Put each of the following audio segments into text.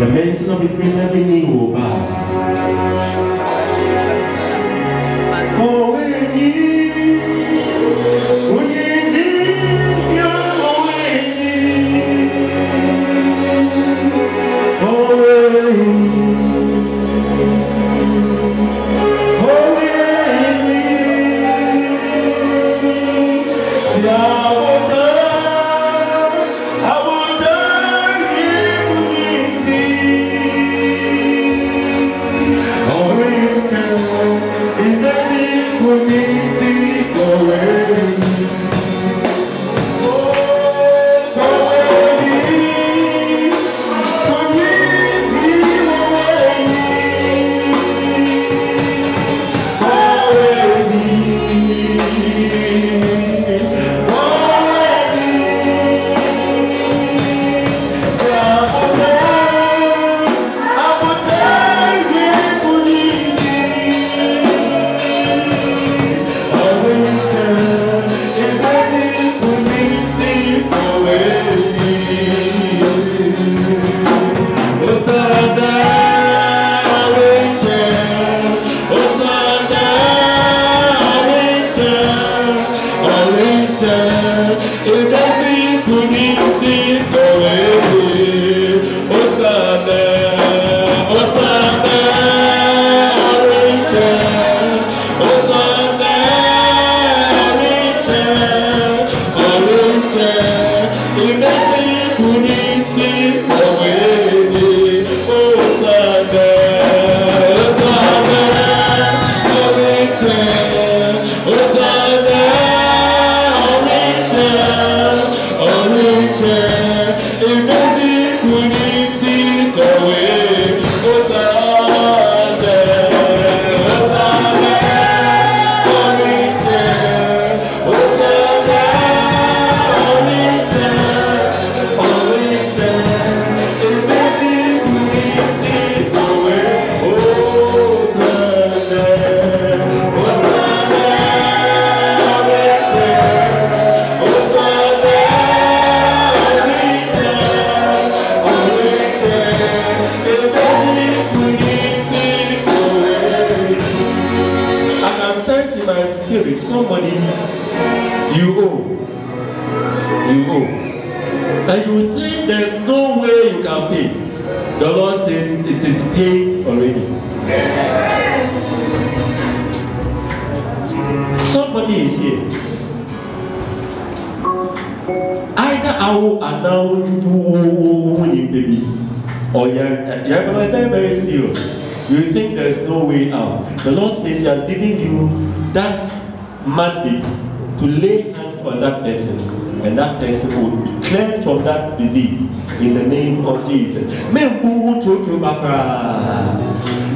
The mention of his name, every knee will bow. Oh, when you did your way, oh, and you think there's no way you can pay. The Lord says it is paid already. Somebody is here. Either I will announce you baby, or you're very, very serious. You think there's no way out. The Lord says He has given you that mandate to lay hands on that person, and that person will be cleansed from that disease in the name of Jesus.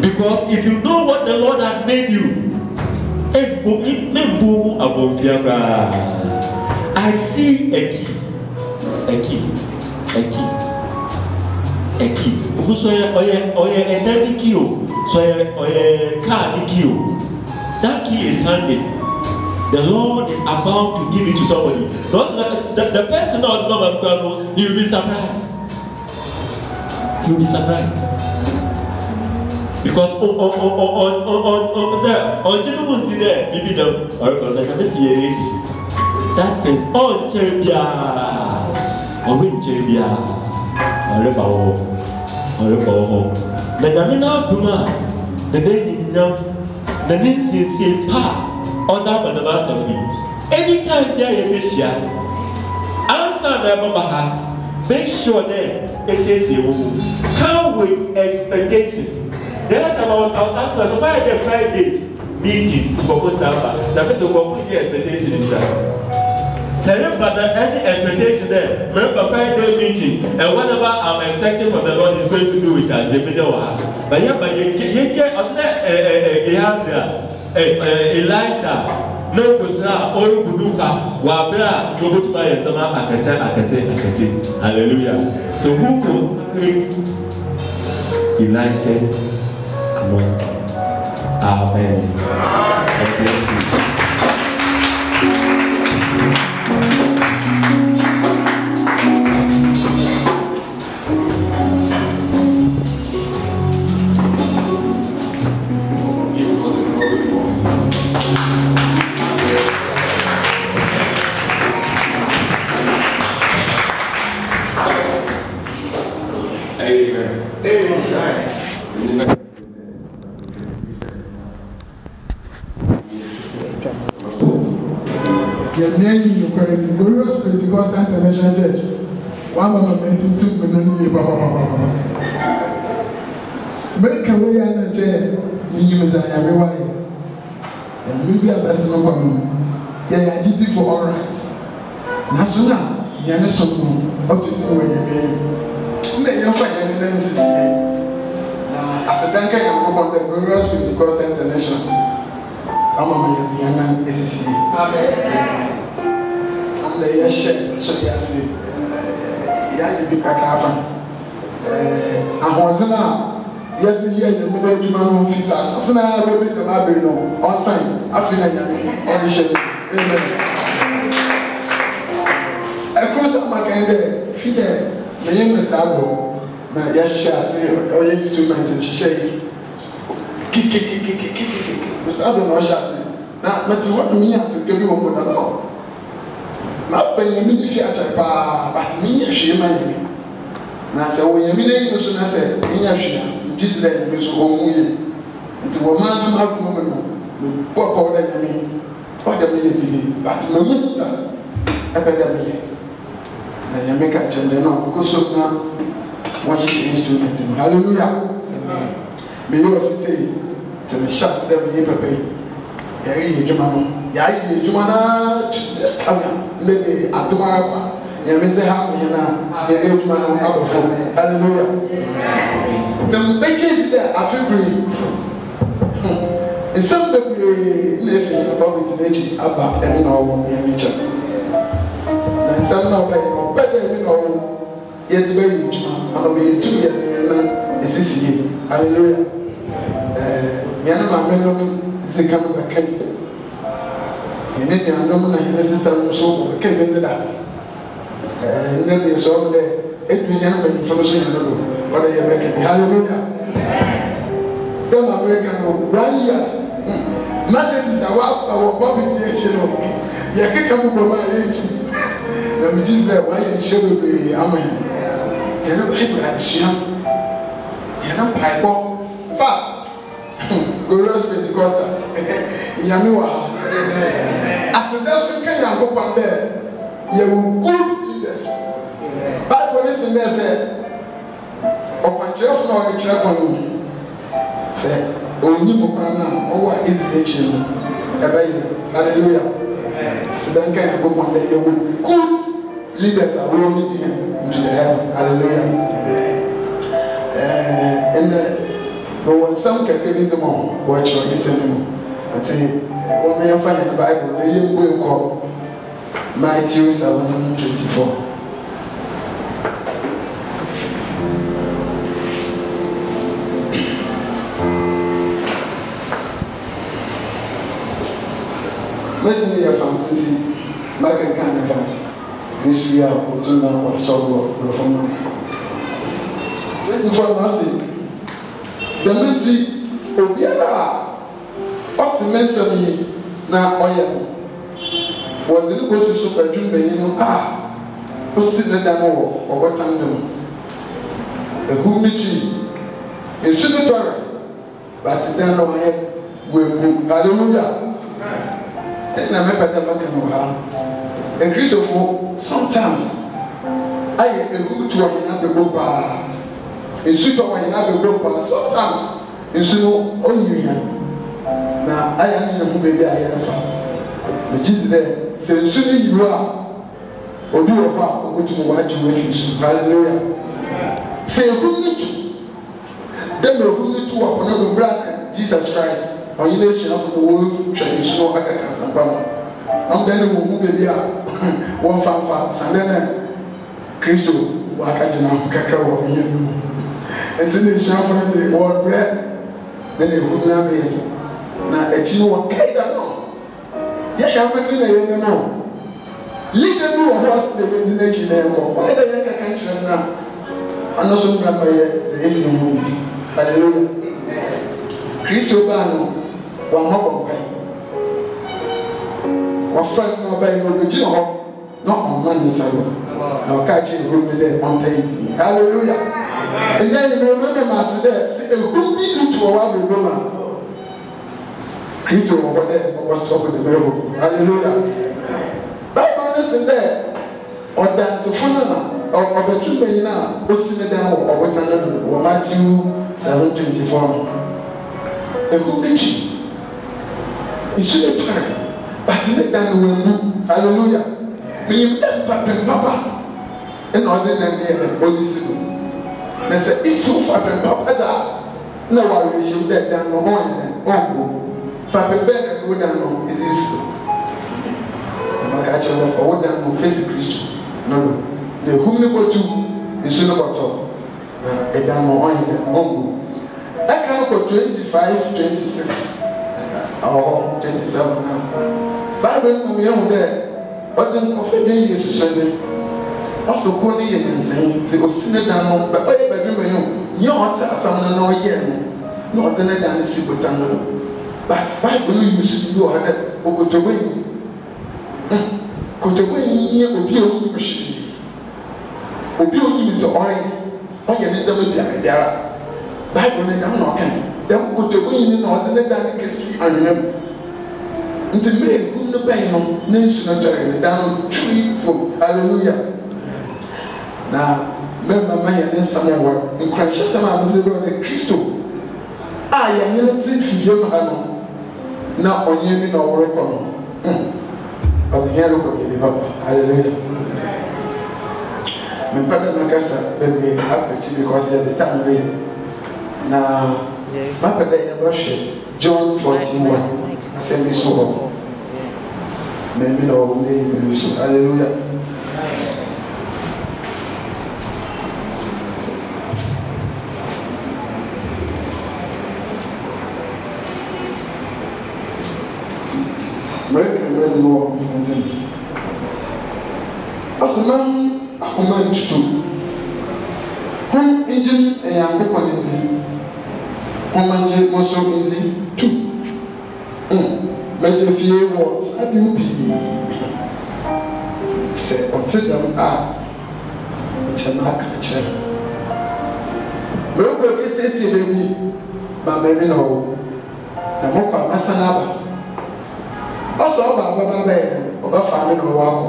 Because if you know what the Lord has made you, I see a key. So that key is handed. The Lord is about to give it to somebody. The person not know, he will be surprised. He will be surprised. Because on gentlemen see there, maybe that thing on Cherubia or win Cherubia or Rebao. The Damina Duma, the baby young, the Ninsi Pa. Anytime there is this year, answer them about make sure that it says you come with expectation. The last time I was asking, so why are there Fridays meetings for good number? That means you complete the expectation in that. But any expectation there, remember Friday meeting, and whatever I'm expecting from the Lord is going to do with our but yeah, but Elisha, no Kusra, all Buduka, Wabra, Jobutuba, Akase. Hallelujah. So who will bring Elisha's anointing? Amen. God bless you. Your name is Glorious Pentecostal International Church. One of my mates in make a way on a chair, minimum every way. And maybe a best of one. Yeah, GT for all right. National, Yanison, up to see where you mean. May you find any names as a tanker, you go on the Glorious Pentecostal International. I'm a young SCC. I'm the yes, so yes, yeah, you be a I was not yet the year the middle of the man fits us. I will be the library on sign. I feel like audition. Across my kind of feeder, the young Mr. My yes, she has all instruments and she said, kick. Mr. Abel Rochas. Now, let's what me at the good woman alone. Not when you mean if you are but me, she reminded me. Now, so when you mean, you should have said, in your share, just let me so home. It's a woman, I'm woman, the poor powder, I mean, what the million, but no means academy. And you make a change now, because so now, what she instrument. Hallelujah. May you say, to the shots that we pay. Yari Jumano, Yari Jumana, this time, maybe Adumara, Yamize Hamina, the Jumano Abafo. Hallelujah. The pages there are February. In some degree, living about it, nature about any or nature. And some now better, you know, yes, very Juma, and be 2 years, is this year. Hallelujah. Yanama the kind of a cake. And then I know my sister so came in that. And then they saw the 8 million information. What are you making? Hallelujah. Then American 1 year. Messages are our poverty. You can't come up with my age. Let me just say, why you should be Amen. You're not people at the shop. You're not pipe. In fact, Glorious Pentecostal. Yamiwa. As a dozen can go up there, you good leaders. But when it's in there, said, "Oh, my chef, no, the chef on me." Say, "Oh, you mukana, oh, what is the nation?" Hallelujah. As a dozen can go up there, you good leaders are rolling into the heaven. Hallelujah. And no one some can give them all. Watch or listen. I say, what may you find in the Bible? They will call Matthew 7:24. Listen to your fantasy. My kind of fancy. This we are putting down or sorrow or from 24 mercy. The minty Obiara. What's the mention now? Oya was the little super jumbo, you know. Who's sitting the demo or what time them? A humidity is shooting, but then no head will move. Hallelujah. Then I remember the back of her. A Christopher, sometimes I am a good to another group. A sweet of another group, sometimes it's no only here. Now, I am in the baby I have. The Jesus there says, "Soon you are, or do a part of which you want to refuse." Hallelujah. Say, who need to? Then who need to upon the brother Jesus Christ, or you nation of the world traditional Akakas and Bama. I'm then who baby one fan, and then Christo, Wakajana, Kakao, and then the chef of the world bread, then they would not raise. Now, a chief of Kaida, no. Yes, I'm seen a young man. Lead them to a horse, the internet name, or why the young country now. I'm not so glad by the AC movie. Hallelujah. Christo Bano, one more by. What friend no by no the not on money, sir. Now, catching room there on Tazy. Hallelujah. And then you remember Martin there, say, who be you to a wild woman? Christ over there was talking with the Bible. Hallelujah. Bible listen there, or dance a funeral, or the two men now, or sit down, or what another, or Matthew 7:24. A who be you? You should have tried, but let them win. Hallelujah. Me fapen papa and other than the body civil. I said, it's so fapen papa that no one should let down no more than fapen bed and wood down is useful. I'm actually for wood down face Christian. No, the whom you go to is soon about top. A down on I can go 25, 26 or 27 now. Bible, me on there. But then, of a day, Jesus says, also, Connie and saying, they will sit down, but by a bedroom, you are someone no year, not the net and see what I know. But Bible, you should do other, or go to win. Go to win here, or be a machine. Or be is already, or you need to be there. Bible, and I'm not can. Then go to win in order to let them see and remember. Nti mire kum no bɛn no ne nsu no tɔre ne da no tui fom hallelujah na mɛma ma yɛ ne nsɛm wɔ nkranhyɛ sɛm a bɛsɛ bɛ ne Kristo a yɛ ne ti fie no ha no na ɔnyɛ bi na ɔwɔre kɔ no ɔde hɛ ro kɔ bi papa hallelujah me pada na kasa bɛbi apɛkyi because yɛ the time we na ma pada yɛ bɛhwɛ John 14:1 Assembly so maybe no maybe so hallelujah American reservoir as a man a command to home engine a young people command muscle easy two Major fear what? How do you be? Say, consider them it's a mark. Miracle is a baby, my baby no. The Moka Masanaba. Also, about family or walk.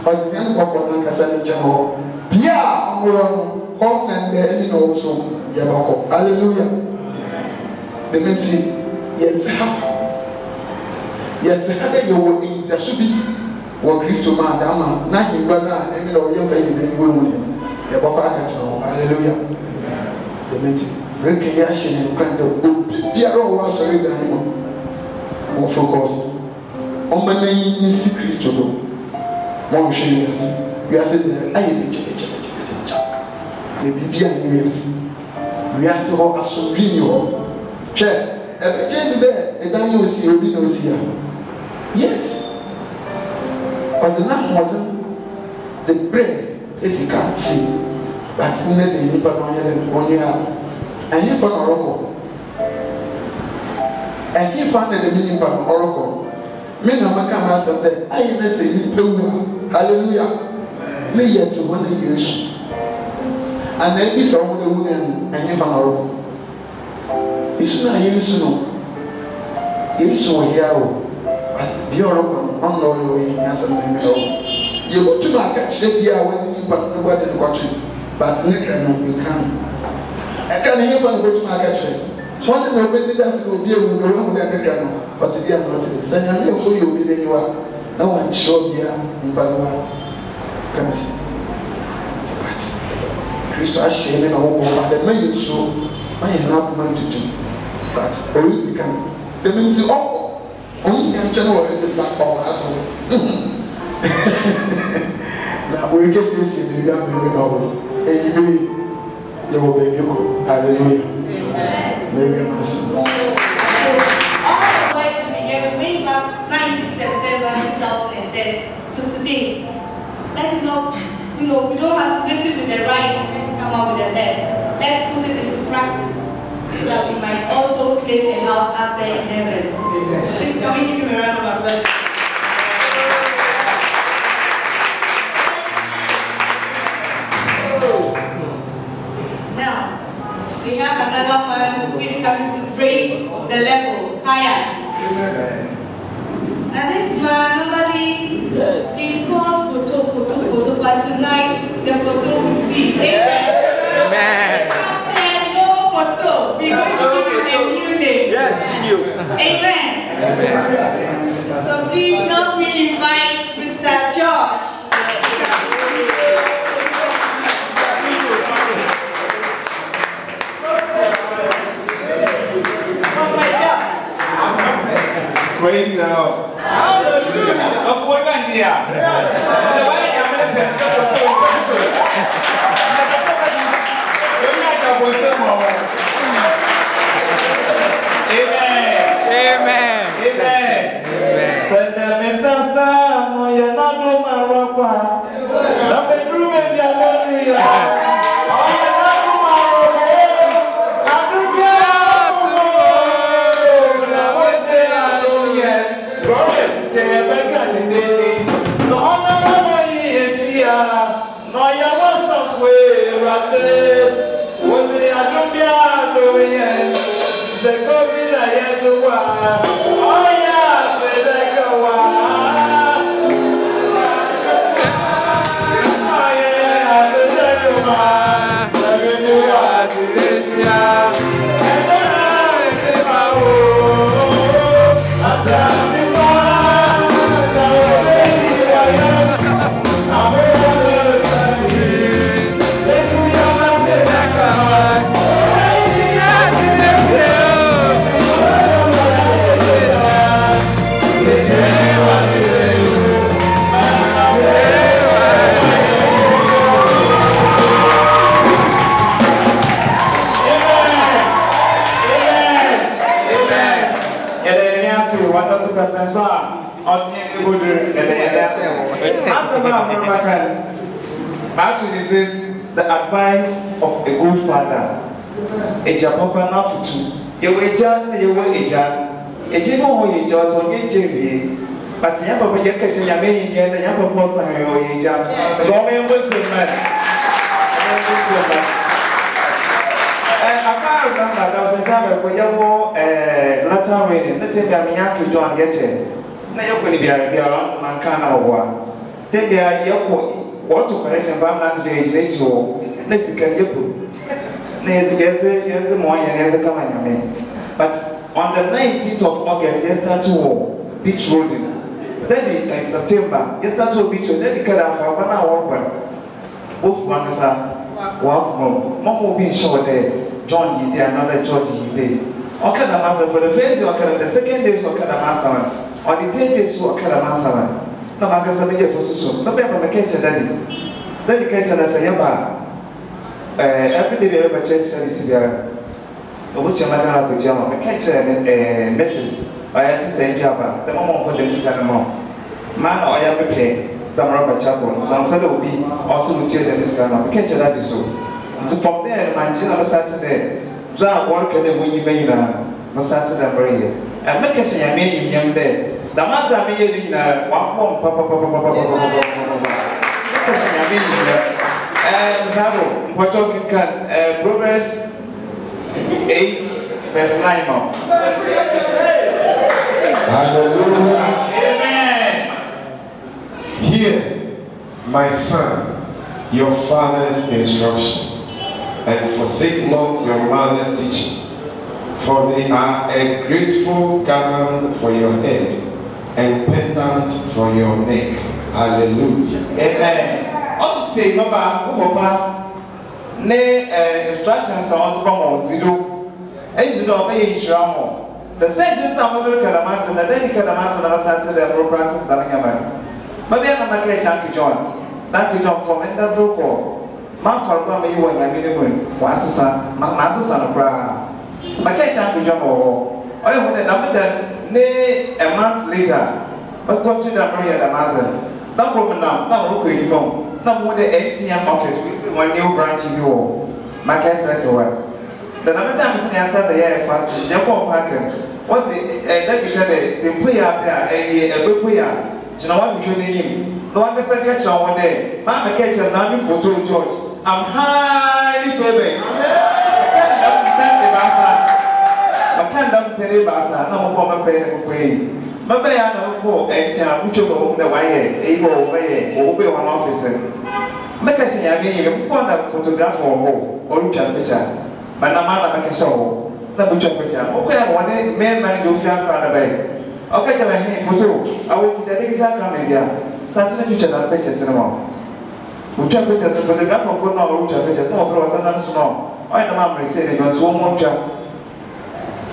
Or the young walk on Cassandra Channel. Pia, home and the enemy also. Yabako. Hallelujah. The men yes, happen. Yet, had you were in the Subi or Christo Madama, nothing but now, and no young baby women. The Baka, hallelujah. The men recreation and kind of Piero was sorry that I'm more focused. On my name is Christo. One shame, we are saying, I am the BB we are so assumed. Check, change there, and then you see, you know, see. Yes, but the lamp wasn't the bread, as you can see, but who made the neighbor on your and he found oracle. And he found the meaning of oracle. Men of my master that I even say, hallelujah, me yet to 1 year. And then he saw the woman and he found oracle. It's not used to know. It's so here. But the oracle, unloyal in answer me. You go to market, shape here when you put nobody in the country, but you can. I can't hear from the go to market. One of the visitors will be able to know that the ground, but if you are not in the same, I know who you will be. You are no one sure here in Panama. Can see. But Christ has shamed all over the million so I am not going to do. But political, the means you all. Only can channel the black power at all. Now we can see the young baby novel. And you will be you. Hallelujah. Maybe I'm awesome. All the boys have been here way back 19 September 2010 to today. Let's not, we don't have to listen with the right and come out with the left. Let's put it into practice. So that we might also claim a house after in heaven. Please, can we give him a round of applause? Now, the level higher. And this man normally is called photo, but tonight the photo will see. Amen. No photo. We're going to give him a new name. Yes, video. Amen. So please help me invite Mr. George. Praise the Lord. Hallelujah. Of what kind here? Amen. Amen. Send them in some sound. You're not doing my rock. Not the room in your lonely. Actually, the advice of a good father. Eja papa na futu. Yewe eja na yewe eja. Eje no ho eja to ge jewie. But ya papa ye kese ya me yin na ya papa sa ho eja. So me mbo se man. Aka remember there was a time when you were latter reading. Let's say that me yaki John yeche. Na yoko ni bia around man kana wa. Tebia yoko what to correction ba na de age so na sika yepo na yes mo yan yes kama nyame. But on the 19th of August yes start to beach roading. Then in September yes start to beach road. Then the kada fa ba na work both mangasa work mo be sure there John yi there another church yi there. Okay na master for the first day okay the second day so okay na master on the third day so okay na master. Na makasa me ye position no be ba kenche daddy kenche na say ba every day be ba church service biara obo chama kana ko chama me kenche message aya sister india ba the mama for them sister no man oya me pe the mara chapel so answer obi also to cheer them sister no me kenche daddy so from there man jina start there so I work and when you mean na start to that prayer and make us ya me yim there. The matter me ye na one papa kasi nyame ni sabo mpocho kan Proverbs 8 verse 9 now. Hallelujah. Amen. Hear, my son, your father's instruction, and forsake not your mother's teaching, for they are a graceful garland for your head and pendant for your neck. Hallelujah. Amen. Also say baba ne instructions on zero. Zero be insuramo. The sentence I'm going to Kalamas and then Kalamas and I started the practice that I am. Maybe I'm not a Chunky John. Thank you, John, for Menda's Roko. My father, you were my minimum. Once a son, my master's son of Bra. My Chunky John or I want a number that nay a month later. But go to the Maria the Master. Not woman now, not look in home. Not more the ATM office with one new branch in your my cassette or the number time is answer the year fast, Jacob Parker. What's it? That you said simply up there, a good player. You know what you name? No one can catch on one day. Mamma catch a number for George. I'm highly favored. I can't understand the master. can't dump penny bassa, no more penny away. My bay, I don't go and tell which of the way, able way, or be one officer. Make us say, I mean, one of photograph or home, or look at picture. But no matter make a show. The butcher picture. Okay, one man go fiat for the bay. Okay, tell me, photo. I will get a digital camera there. Starting to picture that pictures in a moment. Butcher pictures, the photograph of good no butcher pictures, no for a snow. I don't know, say, but one more job.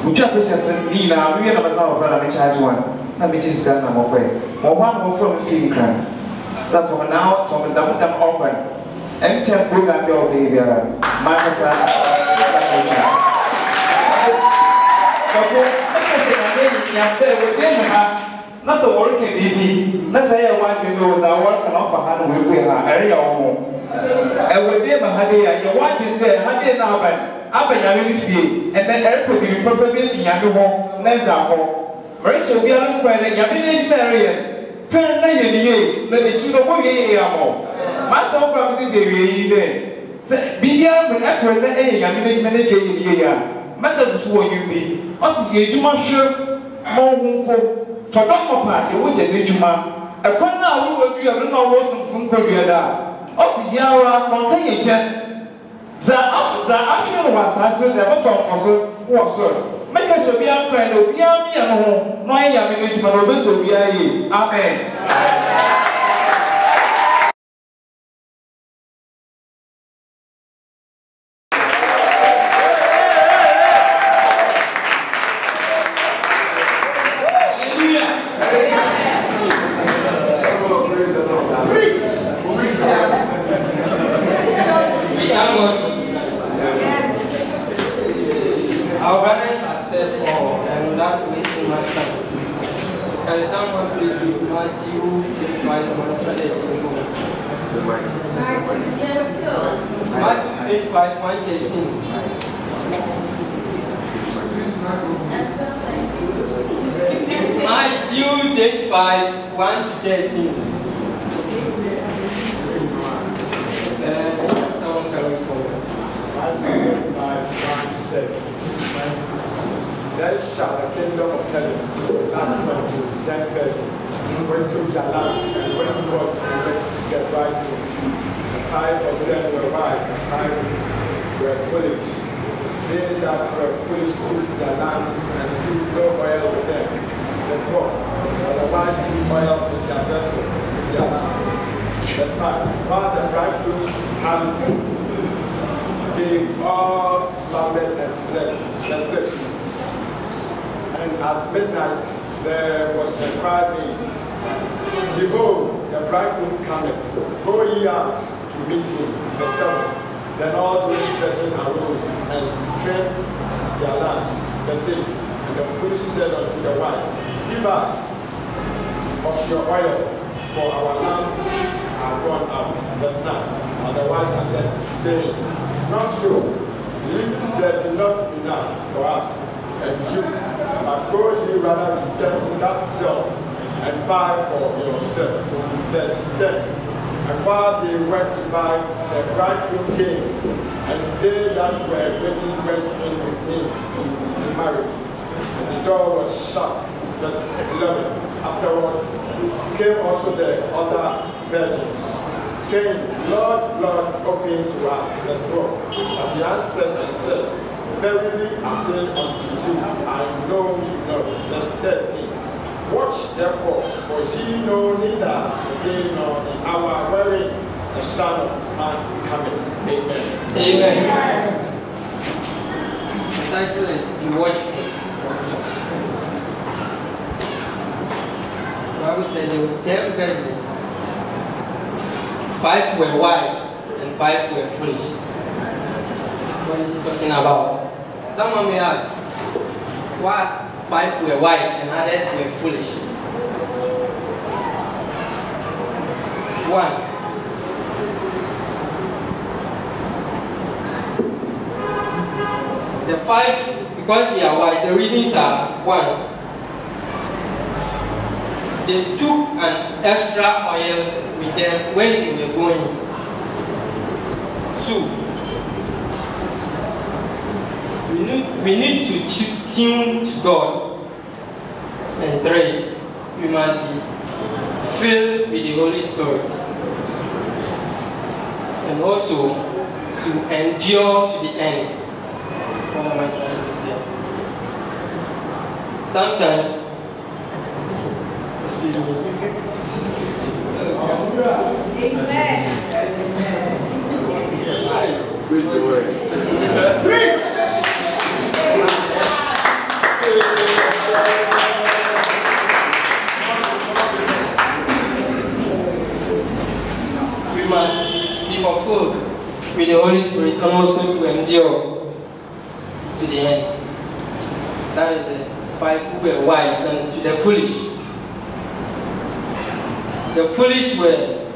Butcher pictures and Dina, we have a brother, which I one. Let me just done them away. Or one more from a feeling crime. That from now, from a dumb open. Empty book and your baby. Not the work can be. Let's say I want to know that work can offer hand with her area or home. And with them, Hadi, your wife is there, Hadi now, but I really feel, and then airport will be probably in your home, Nezah. Marissa, we are ready, Yamini Marian. Turn 9 years, let the children go here. Master probably they say, be young when April, Yamini Manaka, matters for you be. Also, you must sure more for Dr. Park, you would take you, ma. A corner who will be a little from Korea. Also, Yara, Monkey, the afternoon was answered the bottom for so. Make us be a friend of Yami and home, no Yami, but also be a amen. Matthew 25, 1 to 13. Someone coming forward. Matthew 25, 1 to 13. Then shall the kingdom of heaven liken unto 10 virgins, went to their lamps and went forth to meet the bridegroom. And 5 of them were wise, and 5 were foolish. They that were foolish took their lamps and took no oil with them. Verse 4. But the wise took oil in their vessels with their lamps. Verse 5. While the bridegroom had they all slumbered and slept. Verse 6. And at midnight there was a cry made, Behold, the bridegroom cometh, go ye out to meet him. Verse 7. Then all those virgins arose and trimmed their lamps. Verse 8. And the foolish said unto the wise, Give us of your oil, for our lamps are gone out. Verse 9. And the wise answered, saying, Not so, lest there be not enough for us and you, but go ye rather to them that sell and buy for yourself. Verse 10. And while they went to buy, the bridegroom came, and they that were ready went in with him to the marriage. And the door was shut. Verse 11. Afterward came also the other virgins, saying, Lord, Lord, open to us. Verse 12. But he answered and said, Verily I say unto you, I know you not. Verse 13. Watch therefore, for ye know neither the day nor the hour wherein the Son of Man cometh. Amen. Amen. The title is Be Watchful. The Bible said there were 10 virgins. 5 were wise and 5 were foolish. What are you talking about? Someone may ask, why 5 were wise and others were foolish? 1. The 5, because they are wise, the reasons are 1. They took an extra oil with them when they were going. 2. We we need to tune to God. And 3, we must be filled with the Holy Spirit. And also to endure to the end. What am I trying to say? Sometimes, excuse me. Preach the word. Preach! We must be fulfilled with the Holy Spirit and also to endure to the end. That is the 5 who were wise, and to the foolish. The foolish were,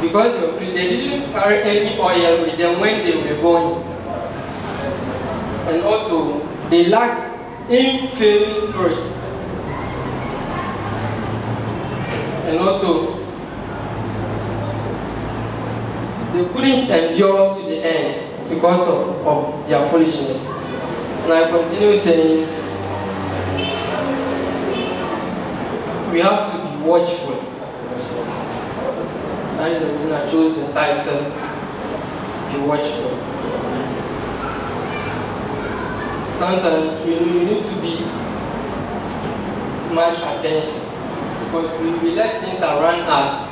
because they didn't carry any oil with them when they were going. And also, they lacked infilling spirit. And also, they couldn't endure to the end because of their foolishness. And I continue saying, we have to be watchful. That is the reason I chose the title, Be Watchful. Sometimes we need to be much attention, because we let things around us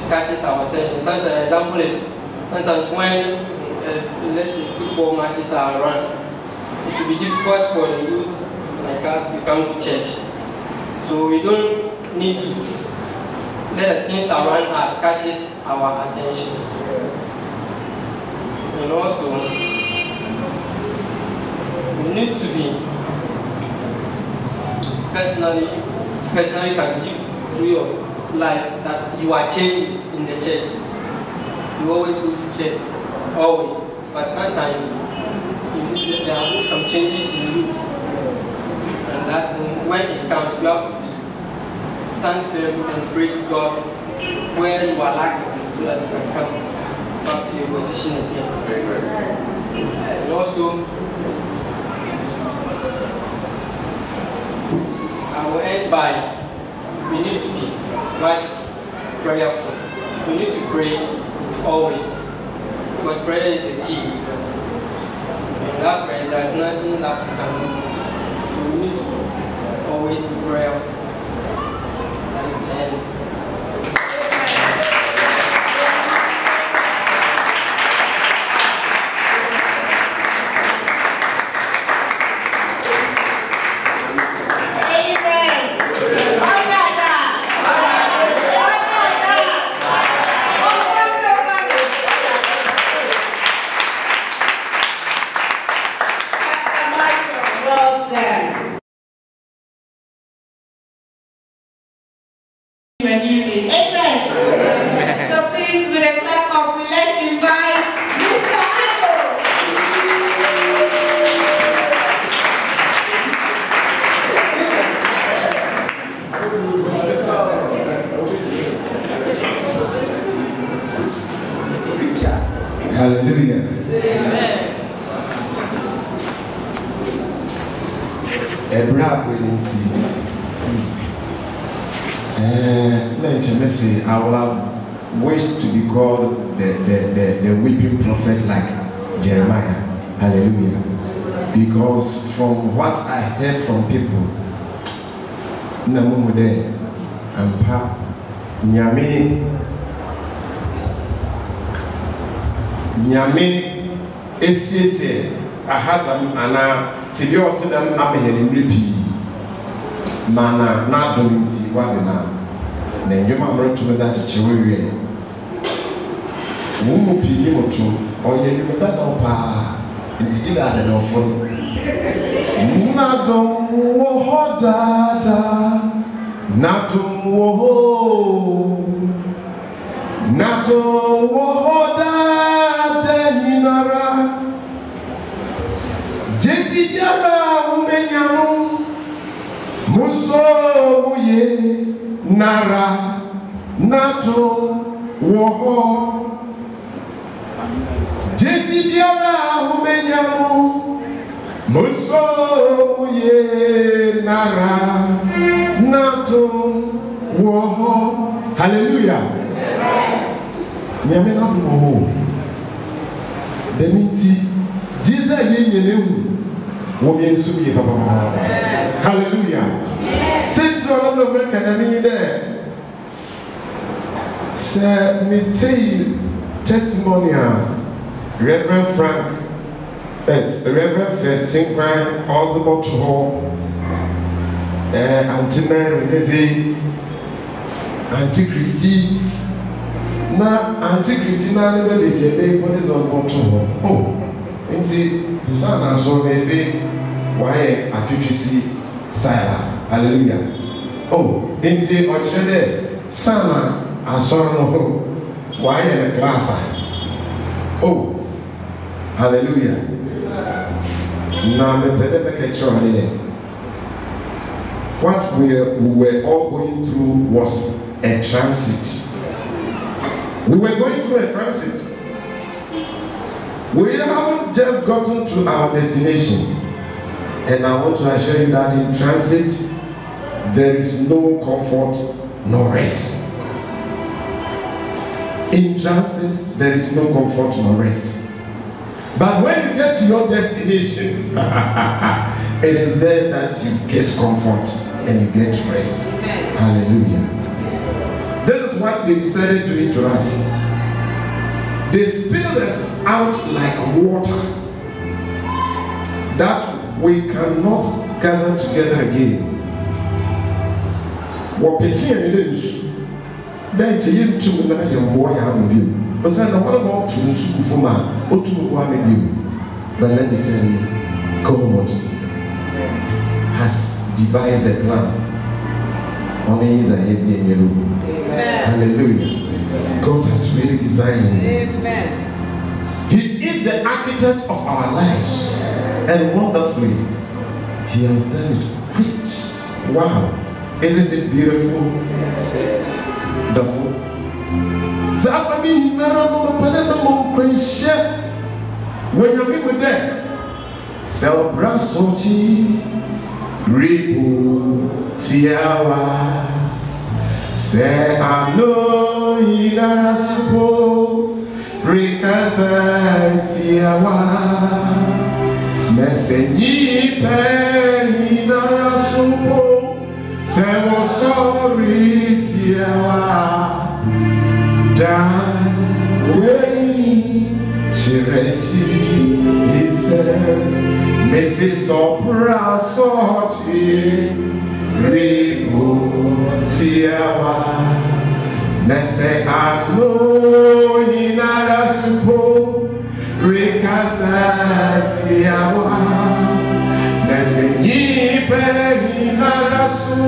to catch our attention. Sometimes, example is, sometimes when let's say football matches are run, it will be difficult for the youth like us to come to church. So we don't need to let the things around us catches our attention. And also, we need to be personally can see through your life that you are changing in the church. You always go to church, always. But sometimes you see that there are some changes in you. And that when it comes, you have to stand firm and pray to God where you are lacking, so that you can come back to your position again. And also, I will end by, we need to be much prayerful. We need to pray always, because prayer is the key. And without prayer, there is nothing that you can do. So we need to always be prayerful. That is the end. Hallelujah. Abraham will see. I would have wished to be called the weeping prophet like Jeremiah. Hallelujah. Because from what I heard from people, Namude and Pa Nyame esese ahadam ana tibi otidam amenyere mrepi mana na domiti wadena na nyoma mretu meda chichewewe wo mu pii moto oye nyumda na opa ntijida ade no fon na dom wo hodada na dom wo Ninara Jeti biara umenyamu Muso uye Nara Nato Woho Jeti biara umenyamu Muso ye nara nato wo. Hallelujah. Nyame na bo. Deminti Jesus ye nyelewu wo me nsu bi papa. Hallelujah. Since all of America na me there. Sir, me say testimony Reverend Frank Reverend Fred Tinkran also to her Auntie Mary Renee Auntie Christy na Auntie Christina never be said they put his on to her. Oh, into son so maybe why I style. Hallelujah. Oh, into Ochede Sana I saw no why in a class. Oh, hallelujah. Now the pedepecture. What we were all going through was a transit. We were going through a transit. We haven't just gotten to our destination. And I want to assure you that in transit, there is no comfort nor rest. In transit, there is no comfort nor rest. But when you get to your destination, it is there that you get comfort and you get rest. Hallelujah. This is what they decided to do to us. They spilled us out like water that we cannot gather together again. Then to you two na young boy and you. But say no what about to Sukufuma or to one of you. But let me tell you, God has devised a plan. Only is a heavy in your room. Hallelujah. God has really designed. Amen. He is the architect of our lives. And wonderfully, He has done it. Great. Wow. Isn't it beautiful? Yes. Wonderful. Zafami nara no pele no kwenhye. When you be there. Celebra sochi ribu tiawa. Se ano inara supo rikaza tiawa. Mesenyi pe inara supo. Se wo sorry tiawa. Dan weni chirechi. He says Mrs. Opera Soti Ribu Tiawa Nese Ano Inara Supo Rikasa Tiawa Nese Nipe Inara Su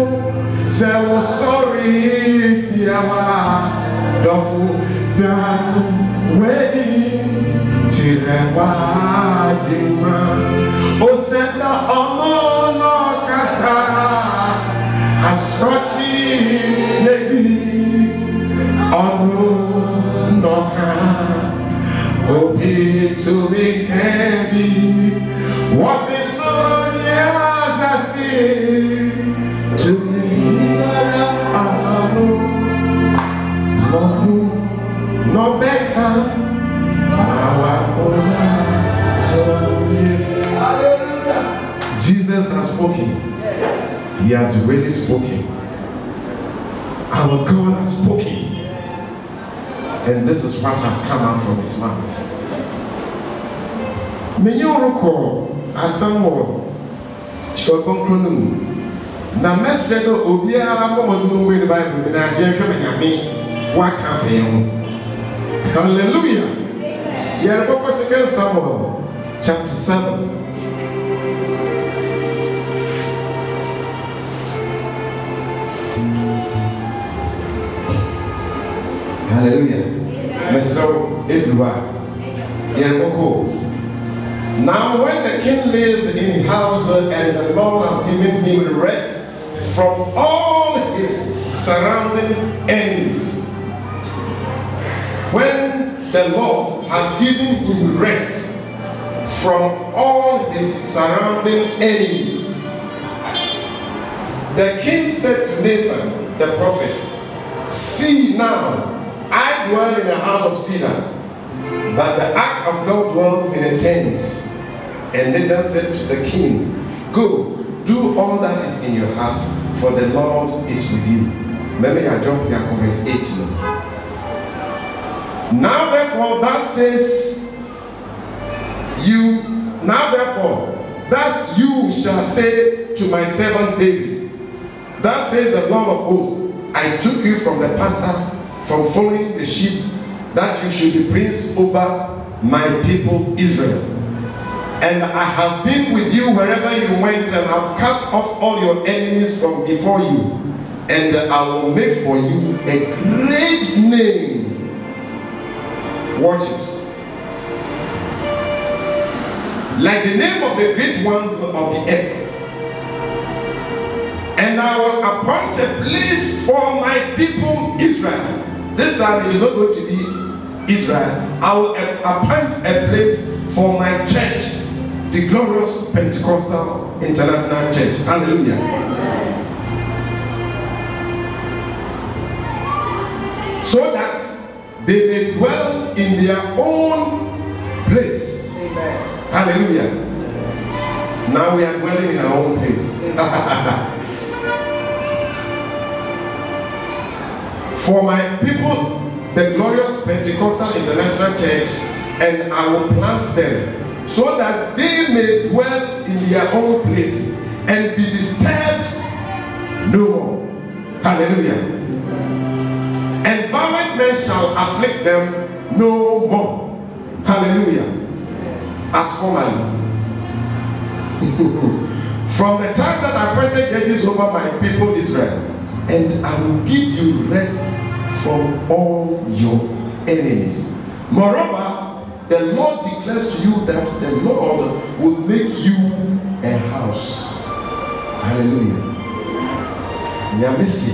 Sewo Sorry Tiawa Dofu Dan Wedi Chirewa Jima Osenda Omono Kasara Asrochi Leti Onu Noka Obi to be Kebi Was it so near Zasi to me Anu Mohu No Beka Jesus has spoken. Yes. He has really spoken. Our God has spoken. And this is what has come out from his mouth. May you recall as someone na message no obiara mo mo in the Bible na je hwe nyame wa ka fe ho. Hallelujah. Yeroboko 2 Samuel chapter 7. Hallelujah. Mr. Edward. Yeroboko. Now when the king lived in his house and the Lord has given him rest from all his surrounding enemies. When the Lord has given him rest from all his surrounding enemies. The king said to Nathan, the prophet, "See now, I dwell in a house of cedar, but the ark of God dwells in a tent." And Nathan said to the king, "Go, do all that is in your heart, for the Lord is with you." Maybe I jump here on verse 18. Now therefore, thus you shall say to my servant David, "Thus says the Lord of hosts, I took you from the pasture, from following the sheep, that you should be prince over my people Israel. And I have been with you wherever you went, and have cut off all your enemies from before you. And I will make for you a great name." Watch it. "Like the name of the great ones of the earth. And I will appoint a place for my people Israel." This time it is not going to be Israel. I will appoint a place for my church, the glorious Pentecostal International Church. Hallelujah. So that they may dwell in their own place. Amen. Hallelujah. Now we are dwelling in our own place. "For my people, the glorious Pentecostal International Church, and I will plant them, so that they may dwell in their own place and be disturbed no more." Hallelujah. "And violent men shall afflict them no more." Hallelujah. As formerly. "From the time that I appointed judges over my people Israel, and I will give you rest from all your enemies. Moreover, the Lord declares to you that the Lord will make you a house." Hallelujah. Nyamisi.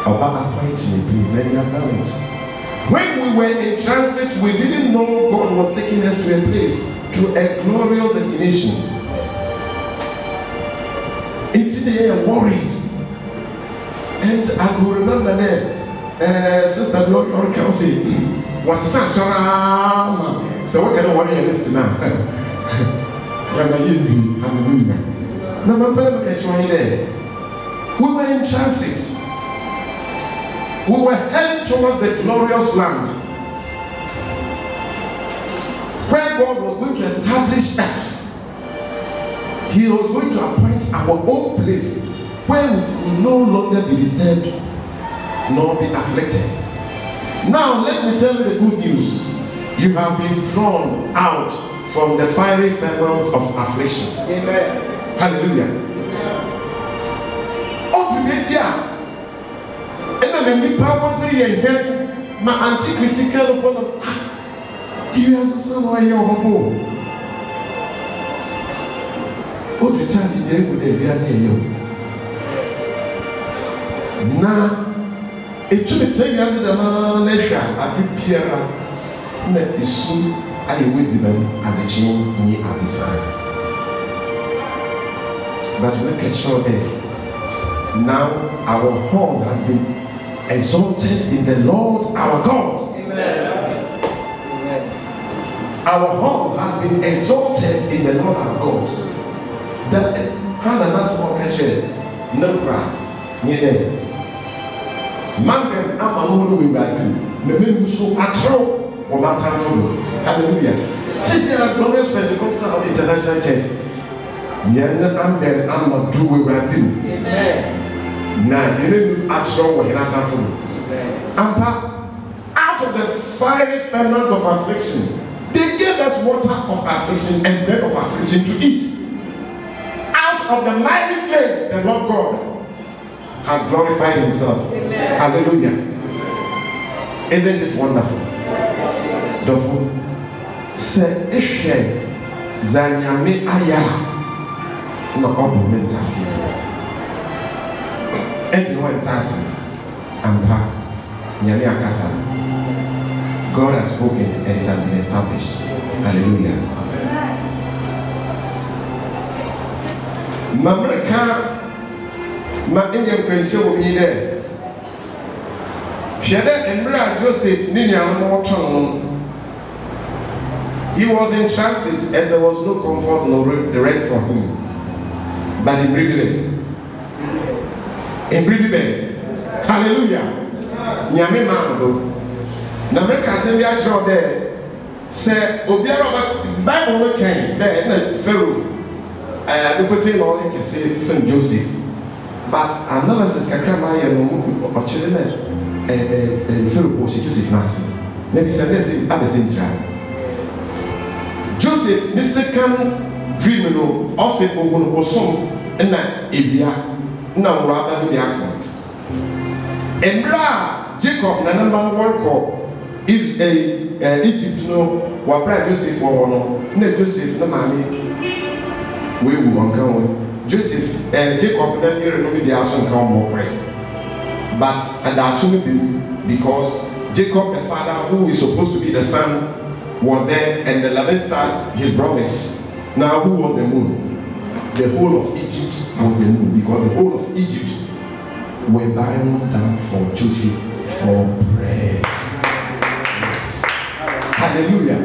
Oba appoint me, please, and your talent. When we were in transit, we didn't know God was taking us to a place, to a glorious destination. It's in the air worried. And I could remember that Sister Gloria Orkelsey was such a so what kind of worry is this now? Hallelujah. No, my brother, there. We were in transit. We were heading towards the glorious land, where God was going to establish us. He was going to appoint our own place, where we will no longer be disturbed nor be afflicted. Now let me tell you the good news. You have been drawn out from the fiery furnace of affliction. Amen. Hallelujah. Oh, and I mean, power say again, my anti-Christical upon you has a son or your home. Oh, the child in there would be as a young. Now, it took me 10 years the man, I prepare, met the soon I wait them as a chin, me as a son. But look at your day. Now, our home has been exalted in the Lord our God. Amen. Our home has been exalted in the Lord our God. That Hannah small catcher, no cry, near Man, I'm a woman Brazil. The men so attractive or my time for hallelujah. Since you are glorious Pentecostal International Church, I'm not do with Brazil. Amen. Now, you need attractive or not time for out of the fiery furnace of affliction, they gave us water of affliction and bread of affliction to eat. Out of the mighty flame, the Lord God has glorified himself. Amen. Hallelujah. Isn't it wonderful? The whole say Ishe Zanyame Aya no Obumentasi. And no Entasi Ampa Nyame Akasa. God has spoken and it has been established. Hallelujah. Mamreka ma Indian Prince will be there. Shada and Mira Joseph Ninian he was in transit and there was no comfort nor the rest for him. But in Bribibe, hallelujah. Nyame Mando. Na me ka se bi a kire there say obiara Bible no kan there na Pharaoh we put in all you say Saint Joseph. But analysis kakra ma ye no o kire na Pharaoh was Joseph nasi. Maybe say this abesentra. Joseph the second dream no also ogun osom na ebia na wura ba bi akọ. Embra Jacob na number one is Egypt no wa bra Joseph for no na Joseph na mami we wu onkan Joseph Jacob na here no be aso nkan mo pray but and aso be because Jacob the father who is supposed to be the son was there and the 11 stars his brothers. Now who was the moon? The whole of Egypt was the moon because the whole of Egypt were bowing down for Joseph for bread. Yes. Hallelujah.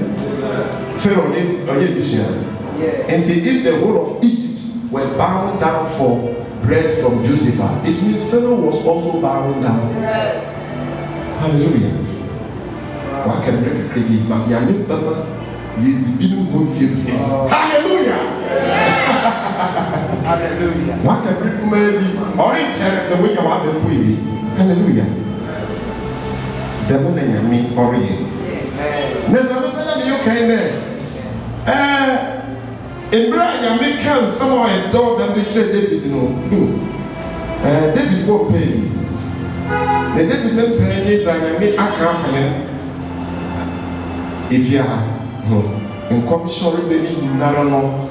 Pharaoh and see if the whole of Egypt were bowing down for bread from Joseph, it means Pharaoh was also bowing down. Yes. Hallelujah. Why can break a crazy Mabiani Baba? He is being confused. Hallelujah. Hallelujah. Why can break maybe orange the way you are the queen? Hallelujah. The moon and me orient. There's another you came there. In Brian, you can somehow a dog that betrayed David. No, David won't pay me. The David didn't pay me, and I made a car. If you are in commission, baby, Narano,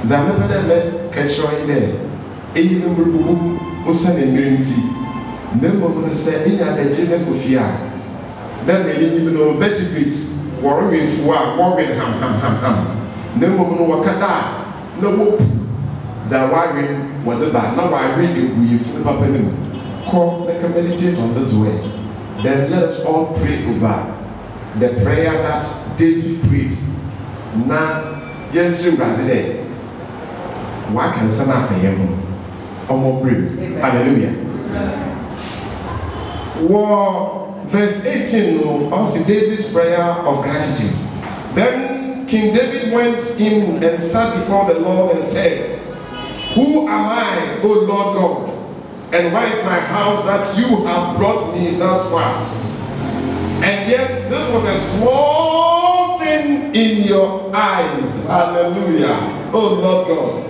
Zamapade, catch right there. Even who send in green sea. Then woman said, in a general Kufia. Then really even know Betty Beats, warring for warring ham. Then woman Wakada, no whoop. Zawarin was a bad. Now I read it with the Papa. Call, let us meditate on this word. Then let us all pray over the prayer that David prayed. Now, yes, you Brazil. Why can someone for him? Hallelujah. Well, verse 18 also David's prayer of gratitude. Then King David went in and sat before the Lord and said, who am I, O Lord God? And why is my house that you have brought me thus far? And yet, this was a small thing in your eyes. Hallelujah. Oh Lord God.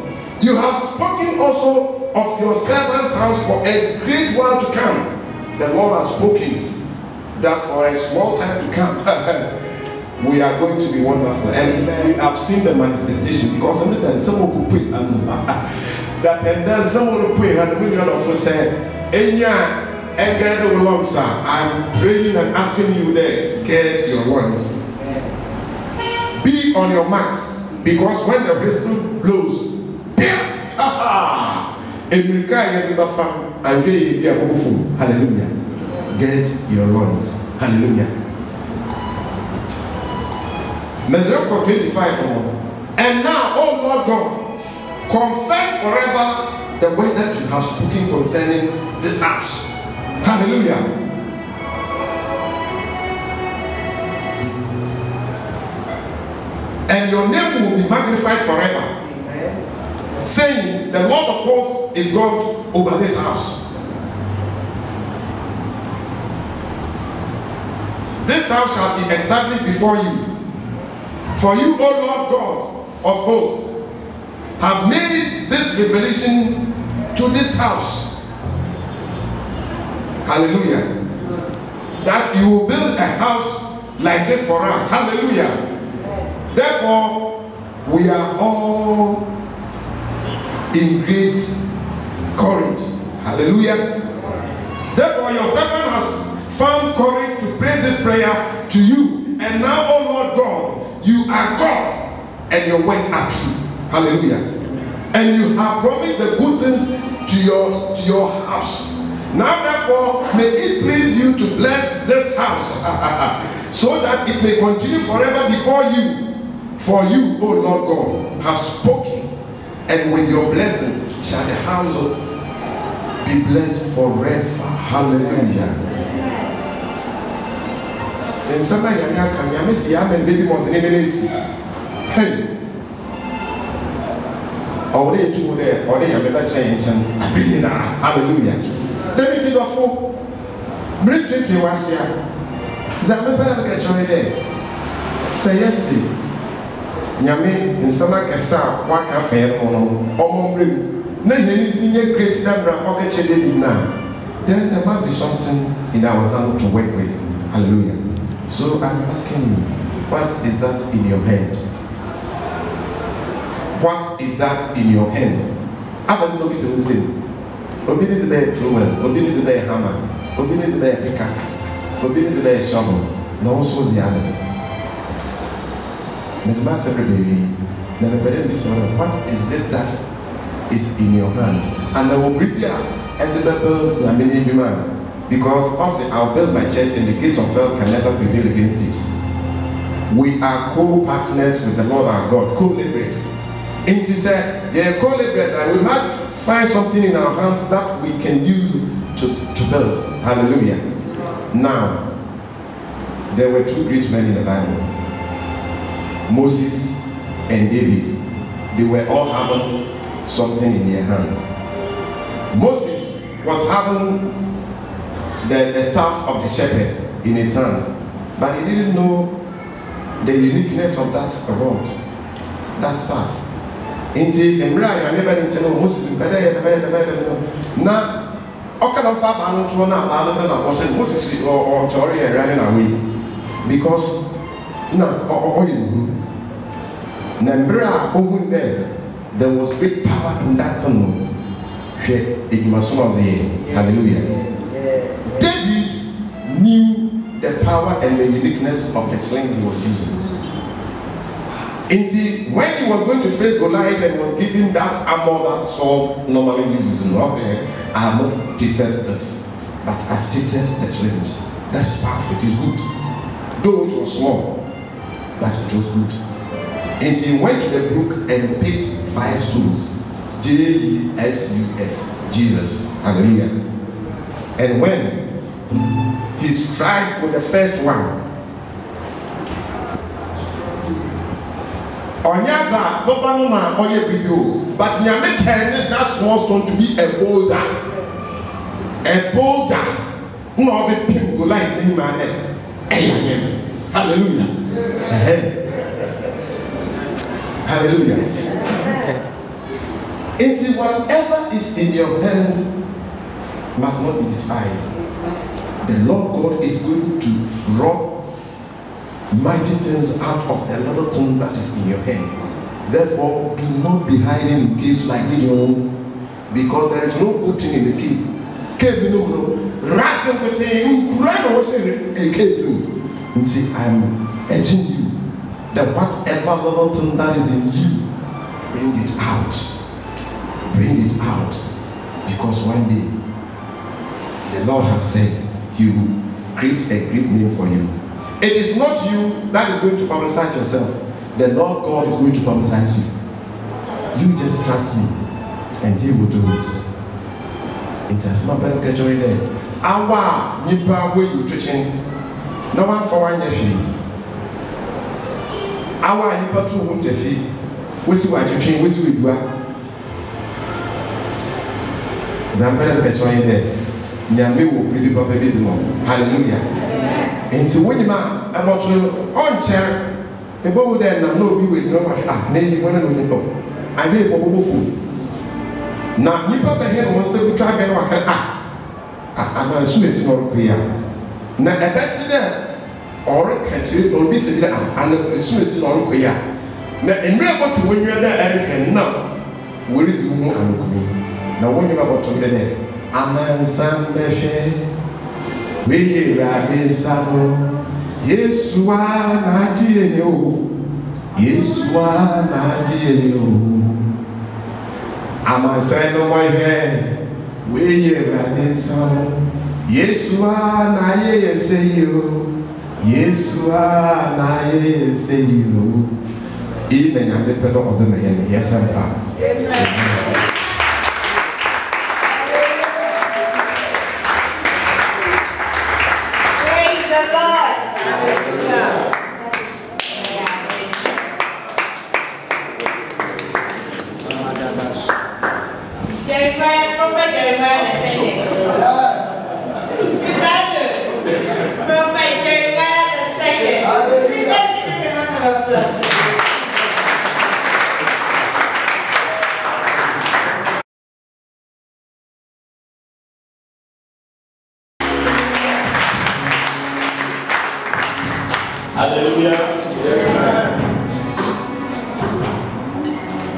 You have spoken also of your servant's house for a great while to come. The Lord has spoken that for a small time to come, we are going to be wonderful. And we have seen the manifestation because then someone could pray that and then someone will pray and million of us said, and get the lungs, sir. I'm praying and asking you there, get your lungs. Be on your marks, because when the whistle blows, hallelujah. Get your lungs. Hallelujah. Mesochapter 25. And now, oh Lord God, confirm forever the word that you have spoken concerning this house. Hallelujah. And your name will be magnified forever. Amen. Saying, the Lord of hosts is God over this house. This house shall be established before you. For you, O Lord God of hosts, have made this revelation to this house. Hallelujah. That you will build a house like this for us. Hallelujah. Therefore, we are all in great courage. Hallelujah. Therefore, your servant has found courage to pray this prayer prayer to you. And now, oh Lord God, you are God and your words are true. Hallelujah. And you have promised the good things to your house. Now therefore, may it please you to bless this house so that it may continue forever before you. For you, O Lord God, have spoken, and with your blessings shall the house be blessed forever. Hallelujah. In some way, I miss you, and baby was in Indonesia. Hey, or they two there, or they have better change, and I bring it out. Hallelujah. Let me see your phone. Bring it to us here. Zambe para catch on there. Say yes. Nyame nsama kesa waka fe no omombre na yeni great number of David now. Then there must be something in our hand to work with. Hallelujah. So I'm asking you, what is that in your hand? What is that in your hand? I was looking to say, Obi is a trowel, Obi is a hammer, Obi is a pickaxe, Obi is a shovel, no also the other. Mr. Master Baby, what is it that is in your hand? And I will prepare as a build a mini human. Because also I'll build my church and the gates of hell can never prevail against it. We are co-partners with the Lord our God, co-laborers. And he said, yeah, co-laborers, and we must find something in our hands that we can use to build. Hallelujah. Now, there were two great men in the Bible. Moses and David. They were all having something in their hands. Moses was having the staff of the shepherd in his hand, but he didn't know the uniqueness of that rod, that staff. In Brian, I never know Moses is better. Now, okay, I'm far bound to watching Moses or Tori running away because there was great power in that tunnel. Hallelujah. David knew the power and the uniqueness of the sling he was using. And when he was going to face Goliath and was given that armor that Saul normally uses in warfare, I have not tasted this, but I've tasted the sling. That is powerful, it is good. Though it was small, but it was good. And he went to the brook and picked 5 stones. Jesus, Jesus. Hallelujah. And when he struck with the first one, Onyata, Bobanuma, Oye Bido, but Nyame turned that small stone to be a boulder. A boulder. No, the pimp go like him and hallelujah. Hallelujah. It's whatever is in your hand must not be despised. The Lord God is going to rob mighty things out of the little thing that is in your hand. Therefore, do not be hiding in caves like Gideon, because there is no good thing in the cave. Cave no rats with saying, a cave. And see, I'm urging you that whatever little thing that is in you, bring it out. Bring it out. Because one day, the Lord has said He will create a great name for you. It is not you that is going to publicize yourself. The Lord God is going to publicize you. You just trust me, and He will do it. It has not been a joy there. Our nipa way you teaching. No one for one year. Our nipa 200 feet. What's what you train? What you do? Zambia be joy there. Nyame will really papa business. Hallelujah. And so when you man about to on chair, the boy there now no be with no maybe one of them. I be bobo food. Now nipa be here won say we try be no I'm suicide or prayer. Now that's there or catch it or be said and suicide or prayer. Now in real about to when you're there everything now where is you more and now when you're about to be there Aman Sambehe We Rabin Samu Yesua na jiye o. Yesua na jiye o. Amansa no my head. We ye rade son. Yesua na ye say you. Yesua na ye say you. Even I'm the pedal of the man. Yes, I'm fine. Hallelujah.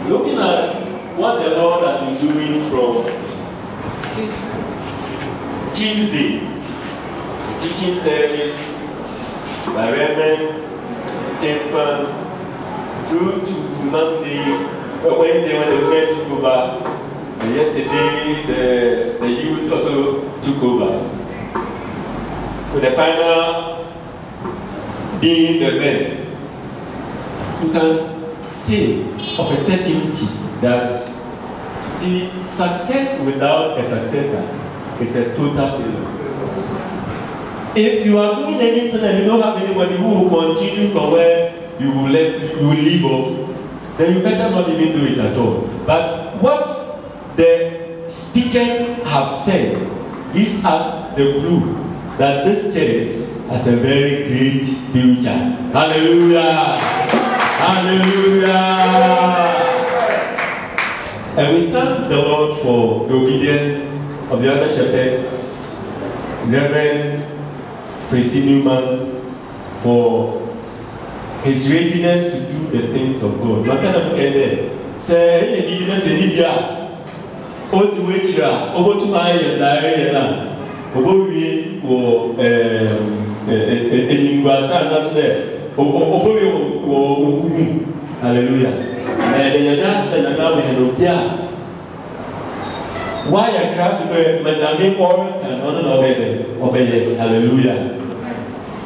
Looking at what the Lord has been doing from Tuesday, teaching service by Reverend Temple through to Monday, Wednesday when the men took over, and yesterday the youth also took over. So the final being the men, you can say of a certainty that the success without a successor is a total failure. If you are doing anything and you don't have anybody who will continue from where you will leave off, then you better not even do it at all. But what the speakers have said gives us the clue that this church has a very great future. Hallelujah! Hallelujah! And we thank the Lord for the obedience of the other shepherd, Reverend Tracy Newman, for his readiness to do the things of God. Not that I'm say, any evidence in Libya, all the way here, over to my entire over we will hallelujah. And that's the why a crowd Madame Paul can obey. Hallelujah.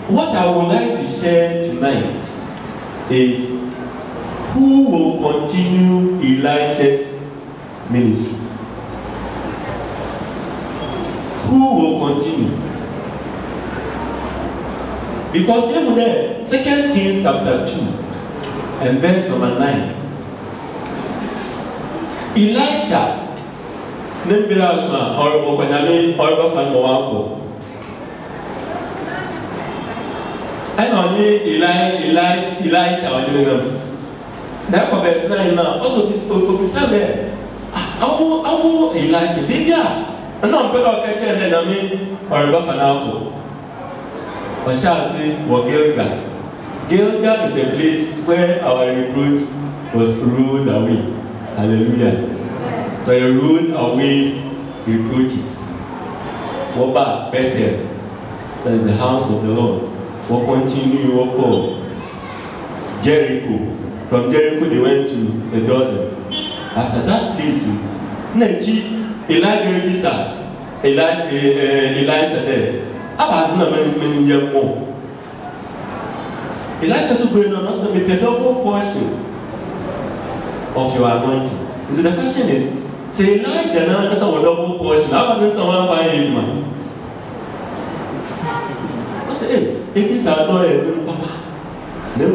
What I would like to share tonight is who will continue Elisha's ministry. Who will continue? Because even there, 2 Kings chapter 2 and verse number 9. Elisha, and only Elisha on the that verse 9 now also this there. I will Elisha, baby. I'm not going to catch it, and I mean, or rough an apple. Or shall say, or Gilgal. Gilgal is a place where our reproach was ruled away. Hallelujah. So you ruled away reproaches. What Bethel? That is the house of the Lord. What continue your call? Jericho. From Jericho they went to the Jordan. After that place, Elijah there. Elisha is going on to be a double portion of your anointing. So the question is, say Elijah now has a double portion. How about someone buying him? What's the name? If this is a papa, no,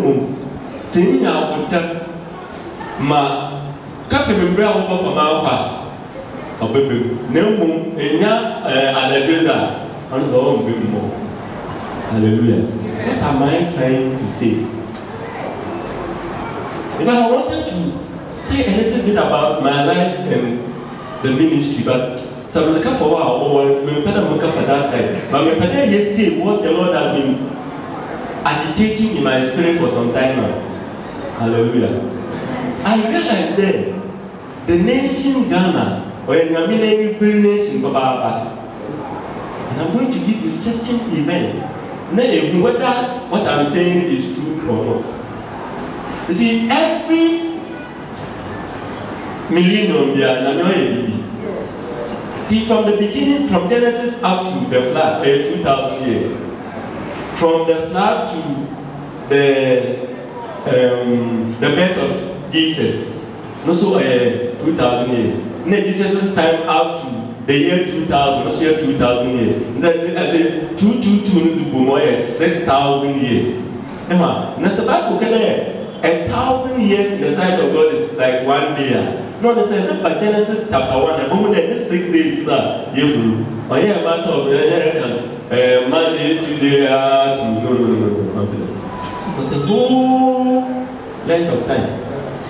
say now, ma, Captain Brown from our part. Hallelujah. What am I trying to say? If I wanted to say a little bit about my life and the ministry, but so I was a couple of hours, or it's better look up at that side. But I yet say what the Lord has been agitating in my spirit for some time now. Hallelujah. I realized that the nation Ghana, or in a millennium nation, and I'm going to give you certain events Now, whether what I'm saying is true or not. You see, every millennium there, see, from the beginning, from Genesis up to the flood, 2,000 years. From the flood to the birth of Jesus, also 2,000 years. Now, Jesus' time up to the year 2000, also year 2,000 years. That's 222 6,000 years. Now, the Bible can 1,000 years in the sight of God is like 1 day. No, this is by Genesis chapter 1. The moment that this 6 days now, you will. Oh yeah, matter of Monday, Tuesday, no. It's a whole length of time.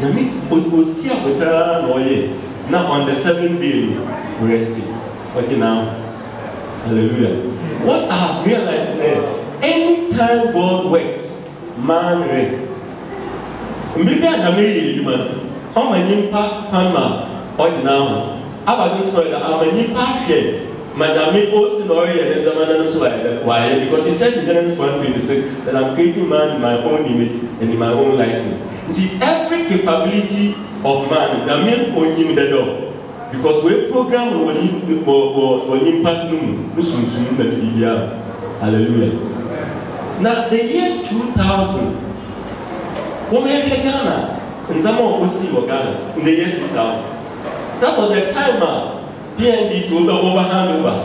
Now, we will see a better now on the 7th day, we resting. Okay, now, hallelujah. What I have realized now, anytime God works, man rests. Maybe I'm a human. How many impact Panma or the now? About this further, I'm an impact here. Madame Post in Orion and the man why? Because he said in Genesis 1:26 that I'm creating man in my own image and in my own likeness. You see, every capability of man, that means on him the door. Because we program or impact hallelujah. Now, the year 2000, when we had Ghana, in Zama was Ghana, in the year 2000. That was the time PNDs will go over handover.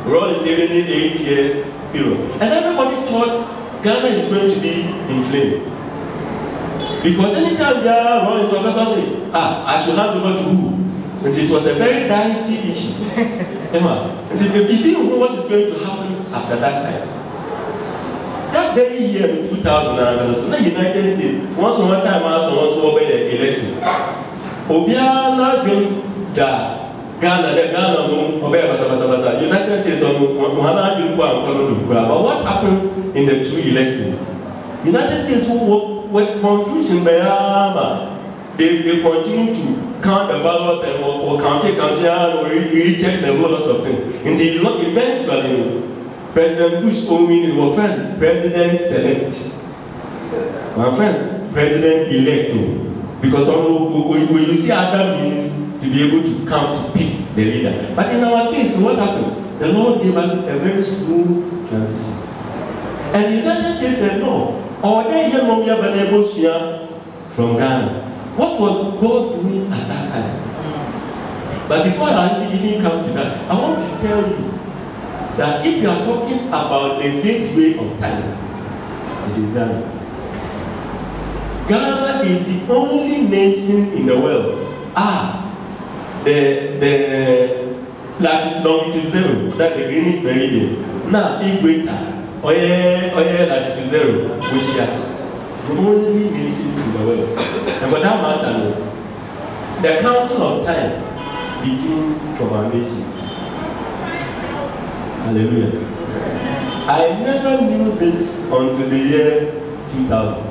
Roll is even in 8-year period. And everybody thought Ghana is going to be in flames. Because anytime they are rolling, so say, I should hand over to who? And it was a very dicey issue. And so the people know what is going to happen after that time. That very year in 2000, the United States, once on one time, once over the election. Obiana been Ghana, the Ghana, United States, but what happens in the 2 elections? United States were confusion by they continue to count the ballots and or count or recheck the whole lot of things. Until eventually, President Bush told me was friend, President Select. My friend, President Elect. Because when you see other means to be able to come to pick the leader. But in our case, what happened? The Lord gave us a very smooth transition. And the United States said no. Or they hear from Ghana. What was God doing at that time? But before I even come to that, I want to tell you that if you are talking about the gateway of time, it is Ghana. Ghana is the only nation in the world. The longitude zero, that the Greenwich meridian. Now, equator, latitude zero, which is the only nation in the world. And for that matter, the counting of time begins from our nation. Hallelujah. I never knew this until the year 2000.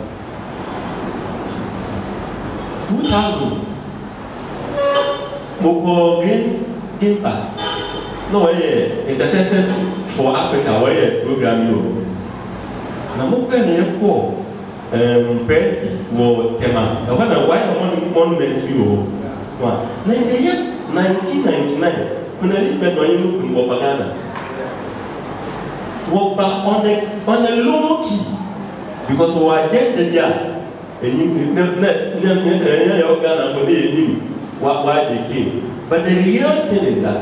2000. Moko Green Gimpa. No, Intercessors for Africa, where program you. Now, Moko Presby or Tema. I wonder why the monument you. Now, in the year 1999, when Elizabeth Wayne in Wapagana. Walk back on a low key because we are dead there. And you why they came. But the real thing is that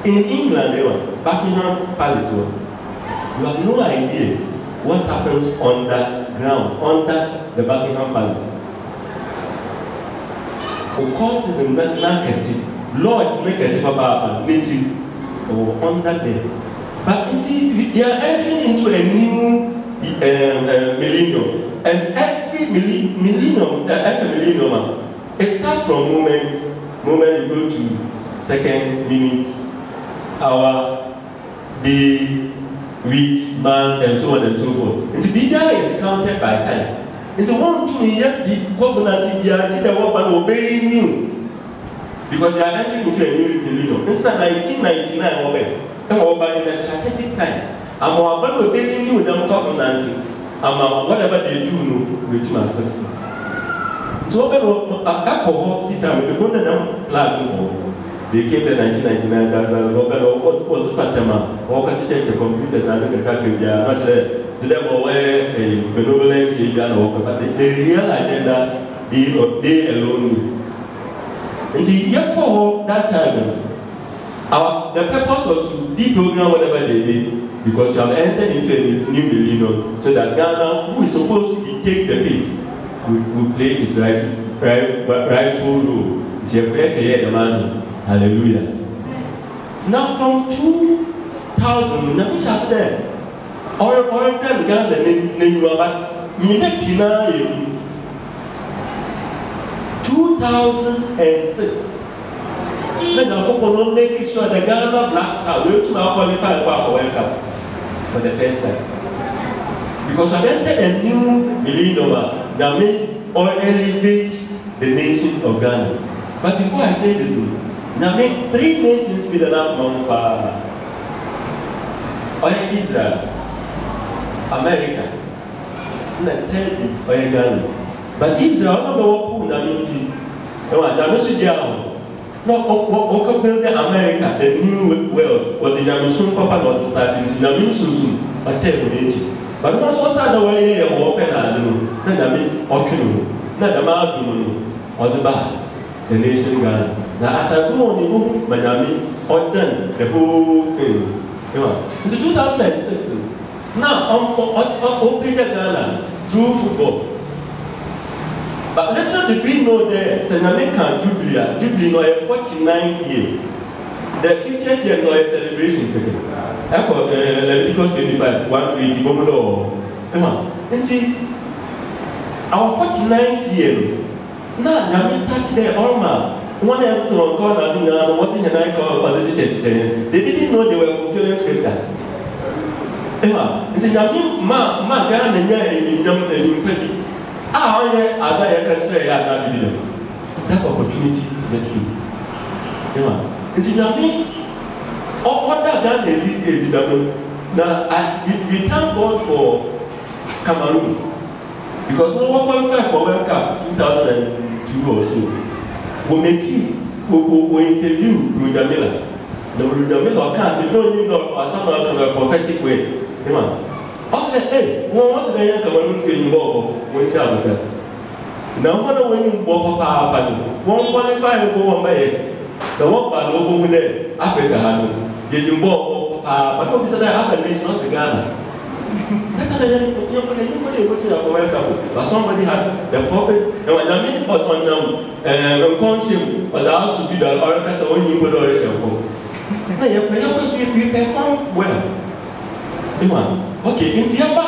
in England, they were Buckingham Palace. You have no idea what happens on that ground, under the Buckingham Palace. Occultism, that Lord, make a super native. Or under them. But you see, they are entering into a new millennium. And every millennium, it starts from moment you go to seconds, minutes, hour, day, week, month, and so on and so forth. And the data is counted by time. It's a 1 2 year, the government, the work and obeying you. because they are entering into a new millennium. Instead of 1999 over, in the strategic times, I'm about to be new them covenant, whatever they do, with my success. So alcohol, this time we go to them plan. They came in 1999, what was the Fatima, or the computers and the country, they are not there. To them, aware a benevolence, but the real agenda is of they alone. And see, that time, the purpose was to deprogram whatever they did, because you have entered into a new millennium, so that Ghana, who is supposed to take the pace, will play its rightful role. It's a prayer to hear the man. Hallelujah. Now from 2000, the Bishop said, or time Ghana name you about Pina 2006. Let the people make sure the Ghana Black Star will to qualify for World Cup for the first time. Because I've entered a new millennium that may or elevate the nation of Ghana. But before I say this, now make 3 nations with enough number. Israel, America, and the 30 Ghana. But Israel, I don't know what Naminti. No, what build America, the new world, was in Yamisun Papa not starting, in Yamin but 10 age. But once was that the way you open as you, then I mean, Okino, not the Maldu, or the bad, the nation Ghana. Now, as I go on the move, Miami, or done the whole thing. Into 2006, now, open Ghana through football. But little did we know that Senator Jubilee no a 49th year. The 50th year no a celebration. Leviticus 25, 120, Bomodo. And see, our 49th year, now we started there, Orma. One else on corner, what in I call positive church. They didn't know they were fulfilling scripture. It's in Ma Ghana and you I can say I have that opportunity just to. It's in what that done is now we thank God for Cameroon because no one qualified for World Cup 2002 or so. We make it, we interview Rudamila. The Rudamila can't say no, you know, or some other prophetic way. I said, hey, what's the young Cameroon feeling involved with Salvador? Now, one of them will pop up, won't qualify and go on by it. The one by over there, Africa, did you walk, but what is that other nation of Ghana? That's anybody go to a welcome, but somebody had the prophet, and when I mean on them, conscience, but also to be the oracle, so when you put our show. We perform well. Okay, in Siapa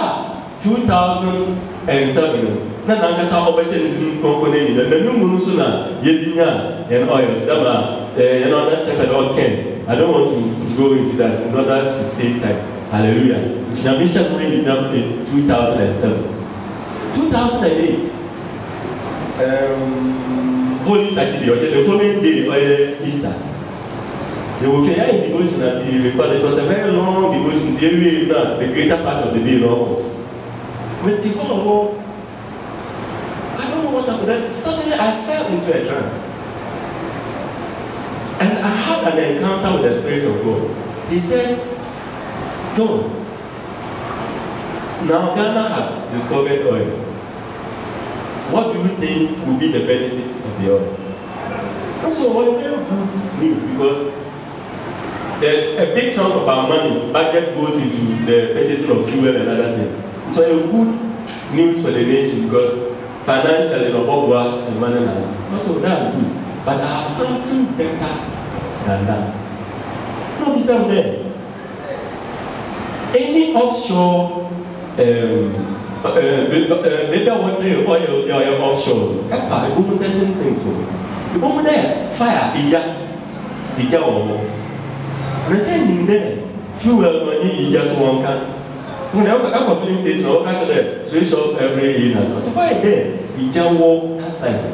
2007, Nanaka Operation Company, the new Munusuna, Yedinya, and oil, Dama, another shepherd or Ken. I don't want to go into that in order to save time. Hallelujah. It's a mission in 2007. 2008, Holy Saturday, or the following day, or Easter. They will carry in devotion at the because it was a very long devotion, the greater part of the day long. But I don't know what happened. Then suddenly I fell into a trance. And I had an encounter with the Spirit of God. He said, John, now Ghana has discovered oil. What do you think will be the benefit of the oil? Also, oil very good news because a big chunk of our money budget goes into the purchasing of fuel and other things. So a good news for the nation because financially the work and money also that's good. But I have something better than that. No, besides there. Any offshore maybe I want to oil offshore. I do certain things. You go there, fire, ija or pretending there, fuel money, just one can. When I have a filling station, I'll catch there, switch off every year. So why there? You just walk that side.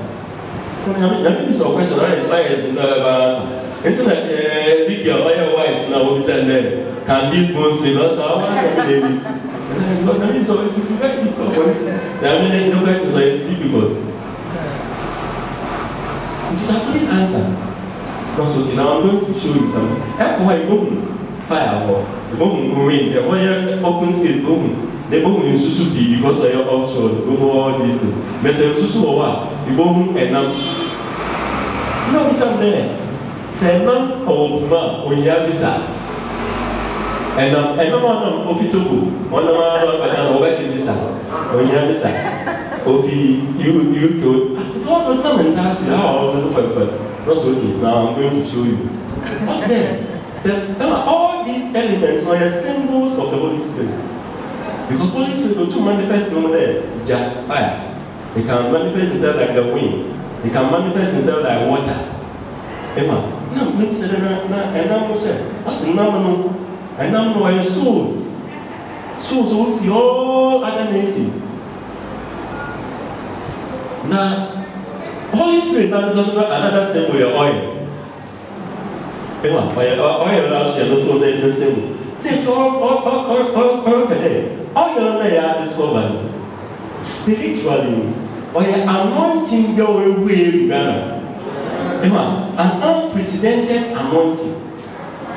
Let me some question. Why is it not answer? It's like Ezekiel, why is now we send them? Can these bones live? Also, I want to be let me so it's very difficult. There are many questions like difficult. It's happening answer. Because okay, now I'm going to show you something. That's why you go fire or you go rain. The wire open space go. They go in Susupi because they are offshore. They go all these things. But they Susu or what? You go and now. You know something. Seven or one or Yabisa. And no one of Opitobu, one of our working this house, or Yabisa. Opi, you could. It's all those comments. How now I'm going to show you. What's there? All these elements were symbols of the Holy Spirit. Because Holy Spirit to manifest no there, fire. He can manifest himself like the wind. He can manifest himself like water. Emma. No, let me say that and I'm saying, that's the number. And now know your souls. Souls of your other nations. Now, Holy Spirit now is also another symbol of oil. Emma, oil last year also the symbol. It's all today. Oil they are discovered. Spiritually, oil anointing go away Ghana. An unprecedented anointing.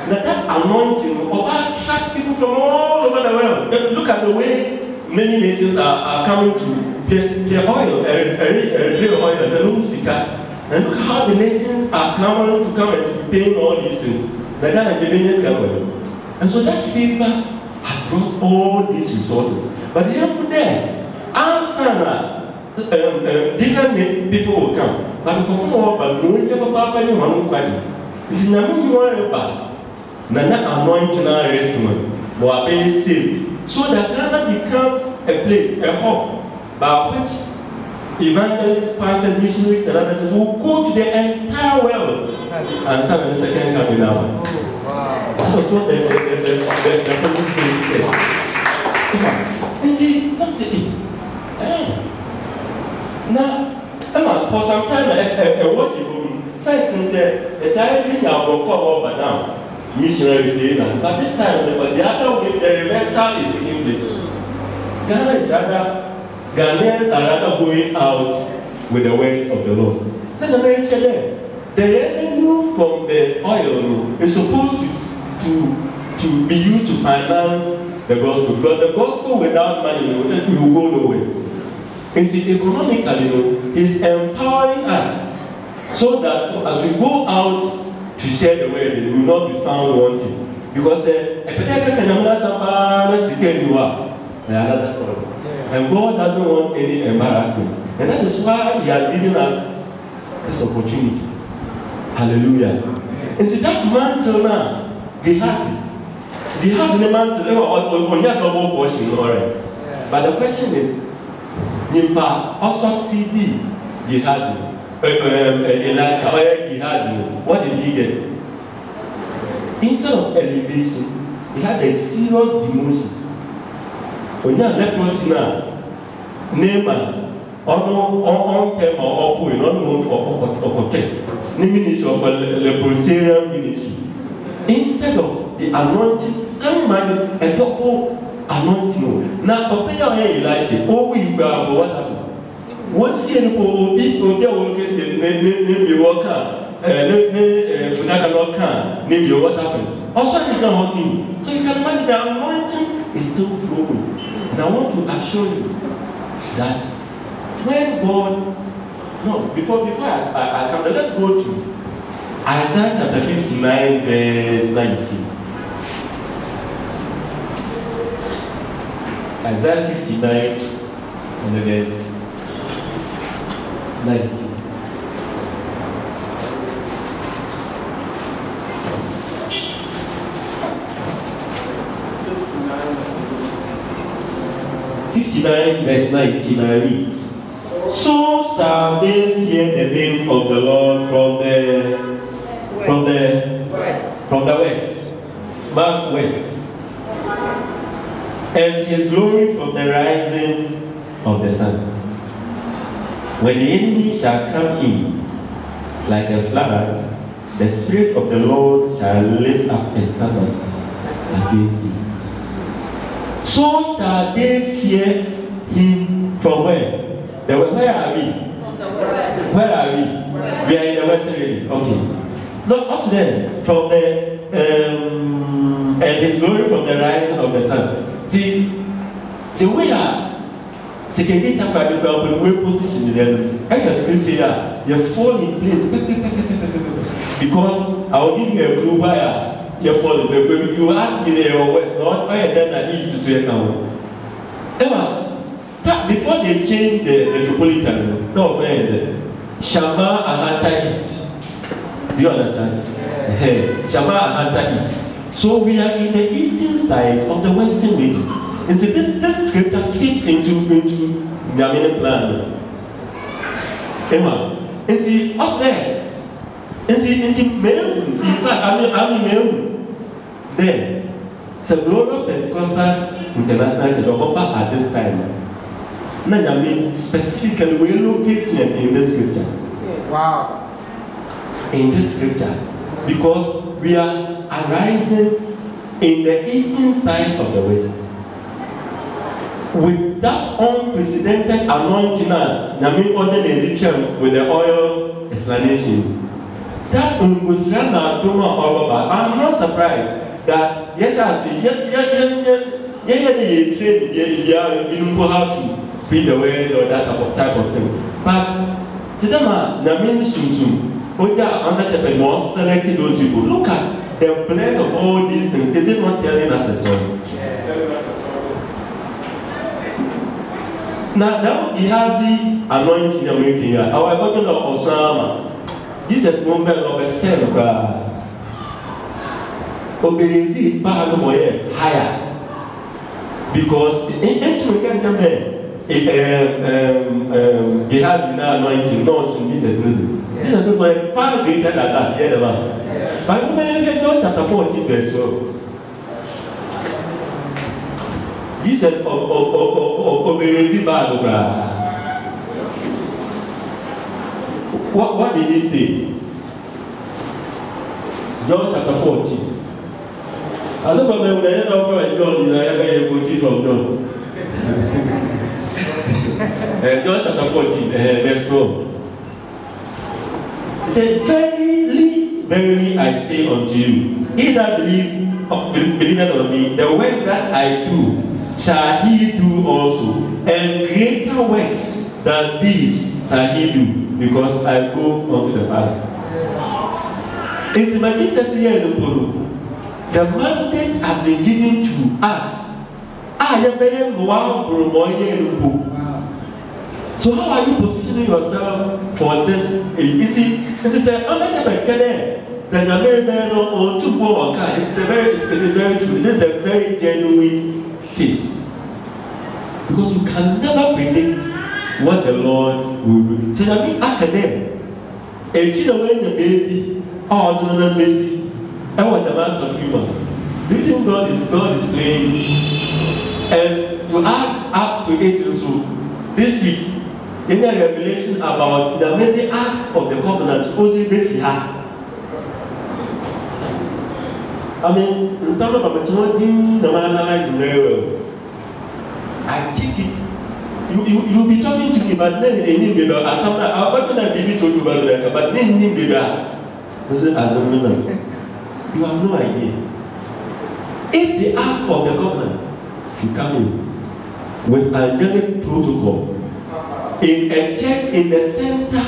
That anointing will attract people from all over the world. Look at the way many nations are coming to their oil, real oil, the Lusika. And look how the nations are clamoring to come and pay all these things. Like that, the Jamaicans come. And so that favor had brought all these resources. But the end there, answer different people will come. But because of no one ever buy one party. It's in a million back. Nana anointing our restaurant, or being saved. So that Ghana becomes a place, a hub, by which evangelists, pastors, missionaries, and others will go to the entire world and serve in the second coming now. That was what the Holy Spirit said. Come on. You see, don't say it. Now, for some time, I watch it. First, the time being out of forward now, missionaries staying us. But this time, the other way, the reversal is in English. Ghana is rather, Ghanaians are rather going out with the word of the Lord. Then the nature there, the revenue from the oil is supposed to be used to finance the gospel. Because the gospel without money will go nowhere. And see, economically, He's empowering us so that as we go out to share the word, we will not be found wanting. Because another story. And God doesn't want any embarrassment. And that is why He has given us this opportunity. Hallelujah. And see, that mantle now, He has it. He has the mantle on your double portion, alright. But the question is, Nimpa also CD, he has it. Elisha, he has it. What did he get? Instead of elevation, he had a serious demotion. When you have leprosy now, Naaman, on them or Opu, or protect, the ministry of leprosarian ministry. Instead of the anointing, can you imagine a double anointing? Now, open your hair, Elisha. Oh, we were what happened. What's the people who name your worker? Name your what happened? Also, it's not working. So you can imagine the anointing is still flowing. And I want to assure you that when God, no, before I come, let's go to Isaiah chapter 59, verse 19. Isaiah 59, and the verse 19. Verse 19, I read. So shall they hear the name of the Lord from the west, back west, and His glory from the rising of the sun. When the enemy shall come in like a flood, the Spirit of the Lord shall lift up a standard against thee. So shall they fear him from where? Where are we? Where are we? We are in the western region. Okay. Not us then, from the and his glory from the rising of the sun. See, the way second chapter the way position there, and the scripture you fall in place because I will give you a clue why you fall in place. You ask me the west, not why then that east to swear now. Emma, before they change the metropolitan, no friend, Shama Ahanta East. Do you understand? Shama Ahanta East. So we are in the eastern side of the western region. And so this scripture fits into the main plan. Emma, and see us there. And see, in fact, I'm there. So Global Pentecostal International Church at this time. Now, I mean, specifically, we're locating in this scripture. Wow. In this scripture. Because we are arising in the eastern side of the west. With that unprecedented anointing, I mean, order Ezekiel with the oil explanation. That I'm not surprised that yes, I see, you know how to feed the way or that type of thing. But to them, Namin Sumsum, Oja under shepherd was selected those people. Look at the blend of all these things. Is it not telling us a story? Yes. Now he has the anointing of making here. Our God of Osama. Jesus won't be of a cell. Obedience higher. Because into we can't tell them he has the anointing, no sin, Jesus. Jesus is like far greater than that, the other one. But John chapter 14, verse 12. Jesus obedience bad. What did he say? John chapter 14. As a problem, when I know John, I have a quote from John. John chapter 14, verse 12. He said, verily, verily I say unto you, he that believeth on me, the work that I do, shall he do also, and greater works than these shall he do, because I go unto the Father. It's my Jesus here in the Polo. The mandate has been given to us. So how are you positioning yourself for this? It is a ownership then a very or two more it is very true. This is a very genuine case. Because you can never predict what the Lord will do. So I mean academic. A child when the baby or the Messi. I want the master of humor. Do you think God is playing? And to add up to it also, this week, in the revelation about the amazing act of the covenant, only this year. I mean, in some of the team, the man analyzing very well. I take it. You'll be talking to me, but then a name baby, as some I'll not be told you about that, but then name baby. As a woman, you have no idea. If the act of the covenant should come in with angelic protocol in a church in the center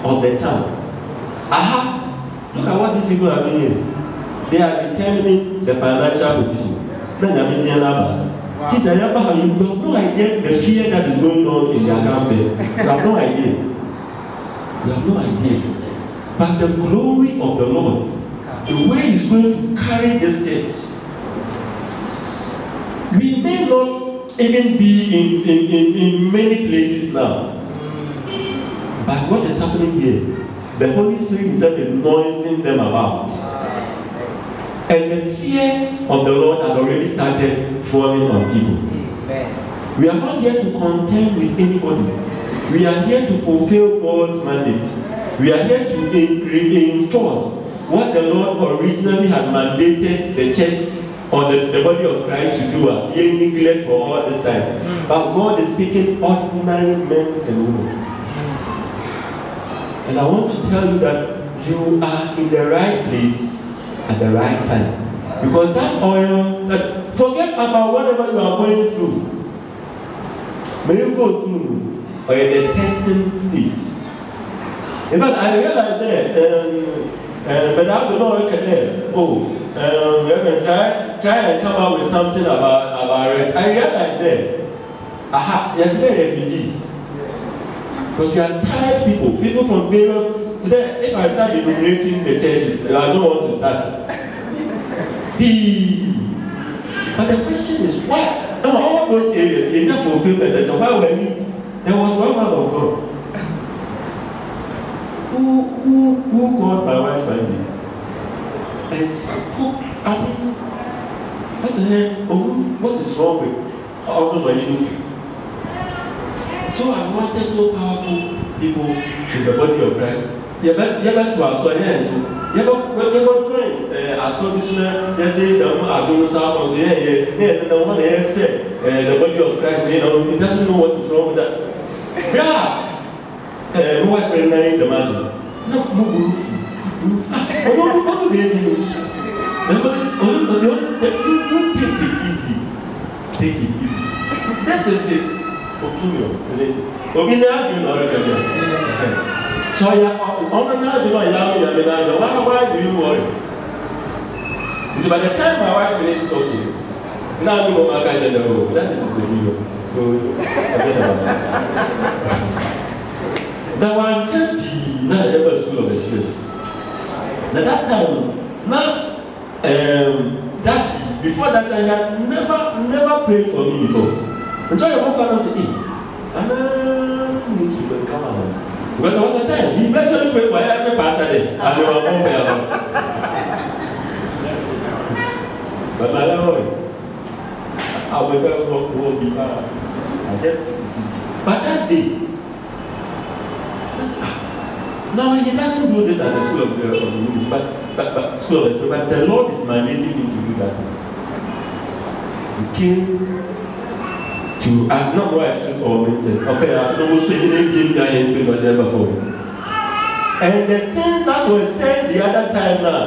of the town, look at what these people are doing. They are determining the financial position. Then you have no idea the fear that is going on in their campaign. You have no idea. You have no idea. But the glory of the Lord, the way He's going to carry this church, we may not even be in many places now. But what is happening here? The Holy Spirit Himself is noising them about. And the fear of the Lord has already started falling on people. We are not here to contend with anybody. We are here to fulfill God's mandate. We are here to reinforce what the Lord originally had mandated the church or the body of Christ to do. He neglect for all this time. But God is speaking ordinary men and women. And I want to tell you that you are in the right place at the right time. Because that oil, forget about whatever you are going through. May you go through or in the testing stage. In fact, I realized that, but I don't know, try and come up with something about it. I realized that, yesterday refugees. Because we are tired people from various, today, if I start enumerating the churches, I don't want to start. But the question is why? No, all those areas, in that fulfillment, why were we? There was one man of God who called my wife one day and spoke. I said, what is wrong with all my living? So I wanted so powerful people in the body of Christ. You better to our soil and you ever train. I saw this man yesterday. I don't know how to say, the one here said the body of Christ. He doesn't know what is wrong with that. Yeah, my wife is married the man. No, what do they do? Take it easy. Take it easy. This is his opinion. So why do you worry? So by the time my wife finished talking, now you know my guy general. That is his opinion. Now I'm telling you, now I ever school of the spirit. Now that time, now that before that time, I had never prayed for me before. And so I woke up and said, hey, miss you, come on. But there was a time, he eventually prayed for every pastor there, and they were all there. But my Lord, I will be bad. But that day, now he doesn't do this at the school of the but school of the but the Lord is mandating him to do that. He came to ask not what I should or mention. Okay, I don't say he didn't give whatever for me. And the things that were said the other time now,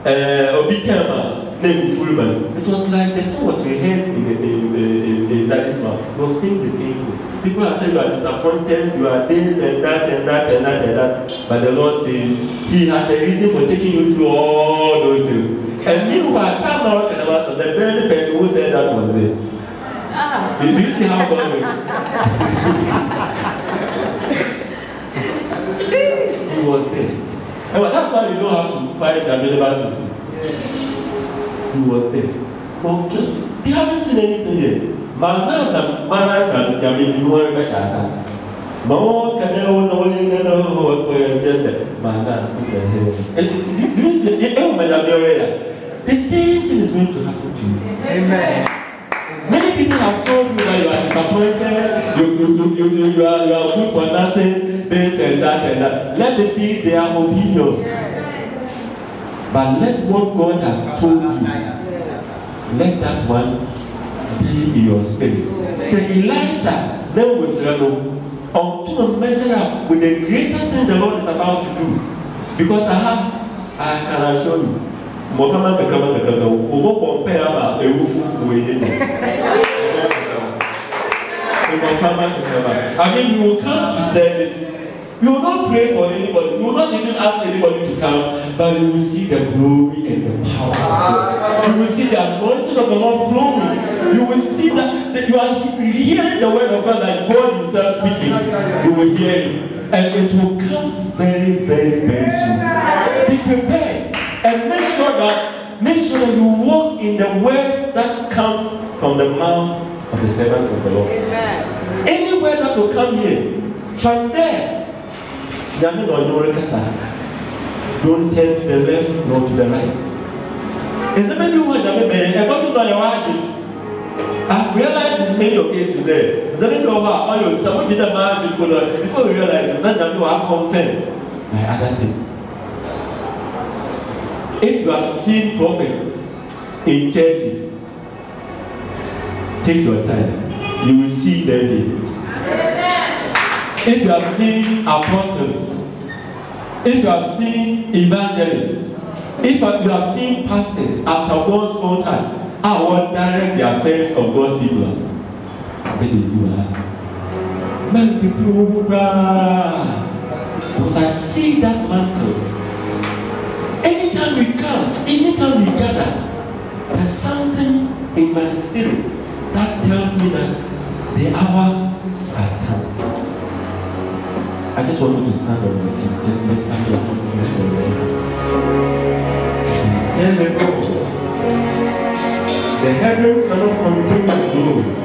Obikema, name Fulman, it was like the thing was rehearsed in that mouth. He was saying the same thing. People have said you are disappointed, you are this and that and that and that and that. But the Lord says He has a reason for taking you through all those things. And meanwhile, time now can about the very person who said that was there. Do you see how God is? He was there. And that's why you don't have to fight the relevant issue. He was there. But just, they haven't seen anything yet. Mana kan kami di luar biasa. Mau kadang orang just mana bisa. The same thing is going to happen to you. Amen. Many people have told you that you are disappointed, you are good for nothing, this and that and that. Let it be their opinion. But let what God has told you, let that one be in your spirit. Say Elisha then was unto measure up with the greater thing the Lord is about to do. Because I can assure you, Mokama compare about a I mean, you will come to service. You will not pray for anybody. You will not even ask anybody to come, but you will see the glory and the power of God. You will see the anointing of the Lord flowing. You will see that you are hearing the word of God like God Himself speaking. You will hear it. And it will come very, very, very soon. Be prepared and make sure that you walk in the words that comes from the mouth of the servant of the Lord. Amen. Any word that will come here, from there, don't turn to the left nor to the right. Is there many words that may I've realized in many occasions there. Before we realize it, then you have content. by other things. If you have seen prophets in churches, take your time. You will see them there. If you have seen apostles, if you have seen evangelists, if you have seen pastors after God's own heart, I will direct the affairs of God's people. Many people will cry. Because I see that mantle. Anytime we come, anytime we gather, there's something in my spirit that tells me that the hour has come. I just want you to stand on your feet. Just make some the heavens cannot contain the glory.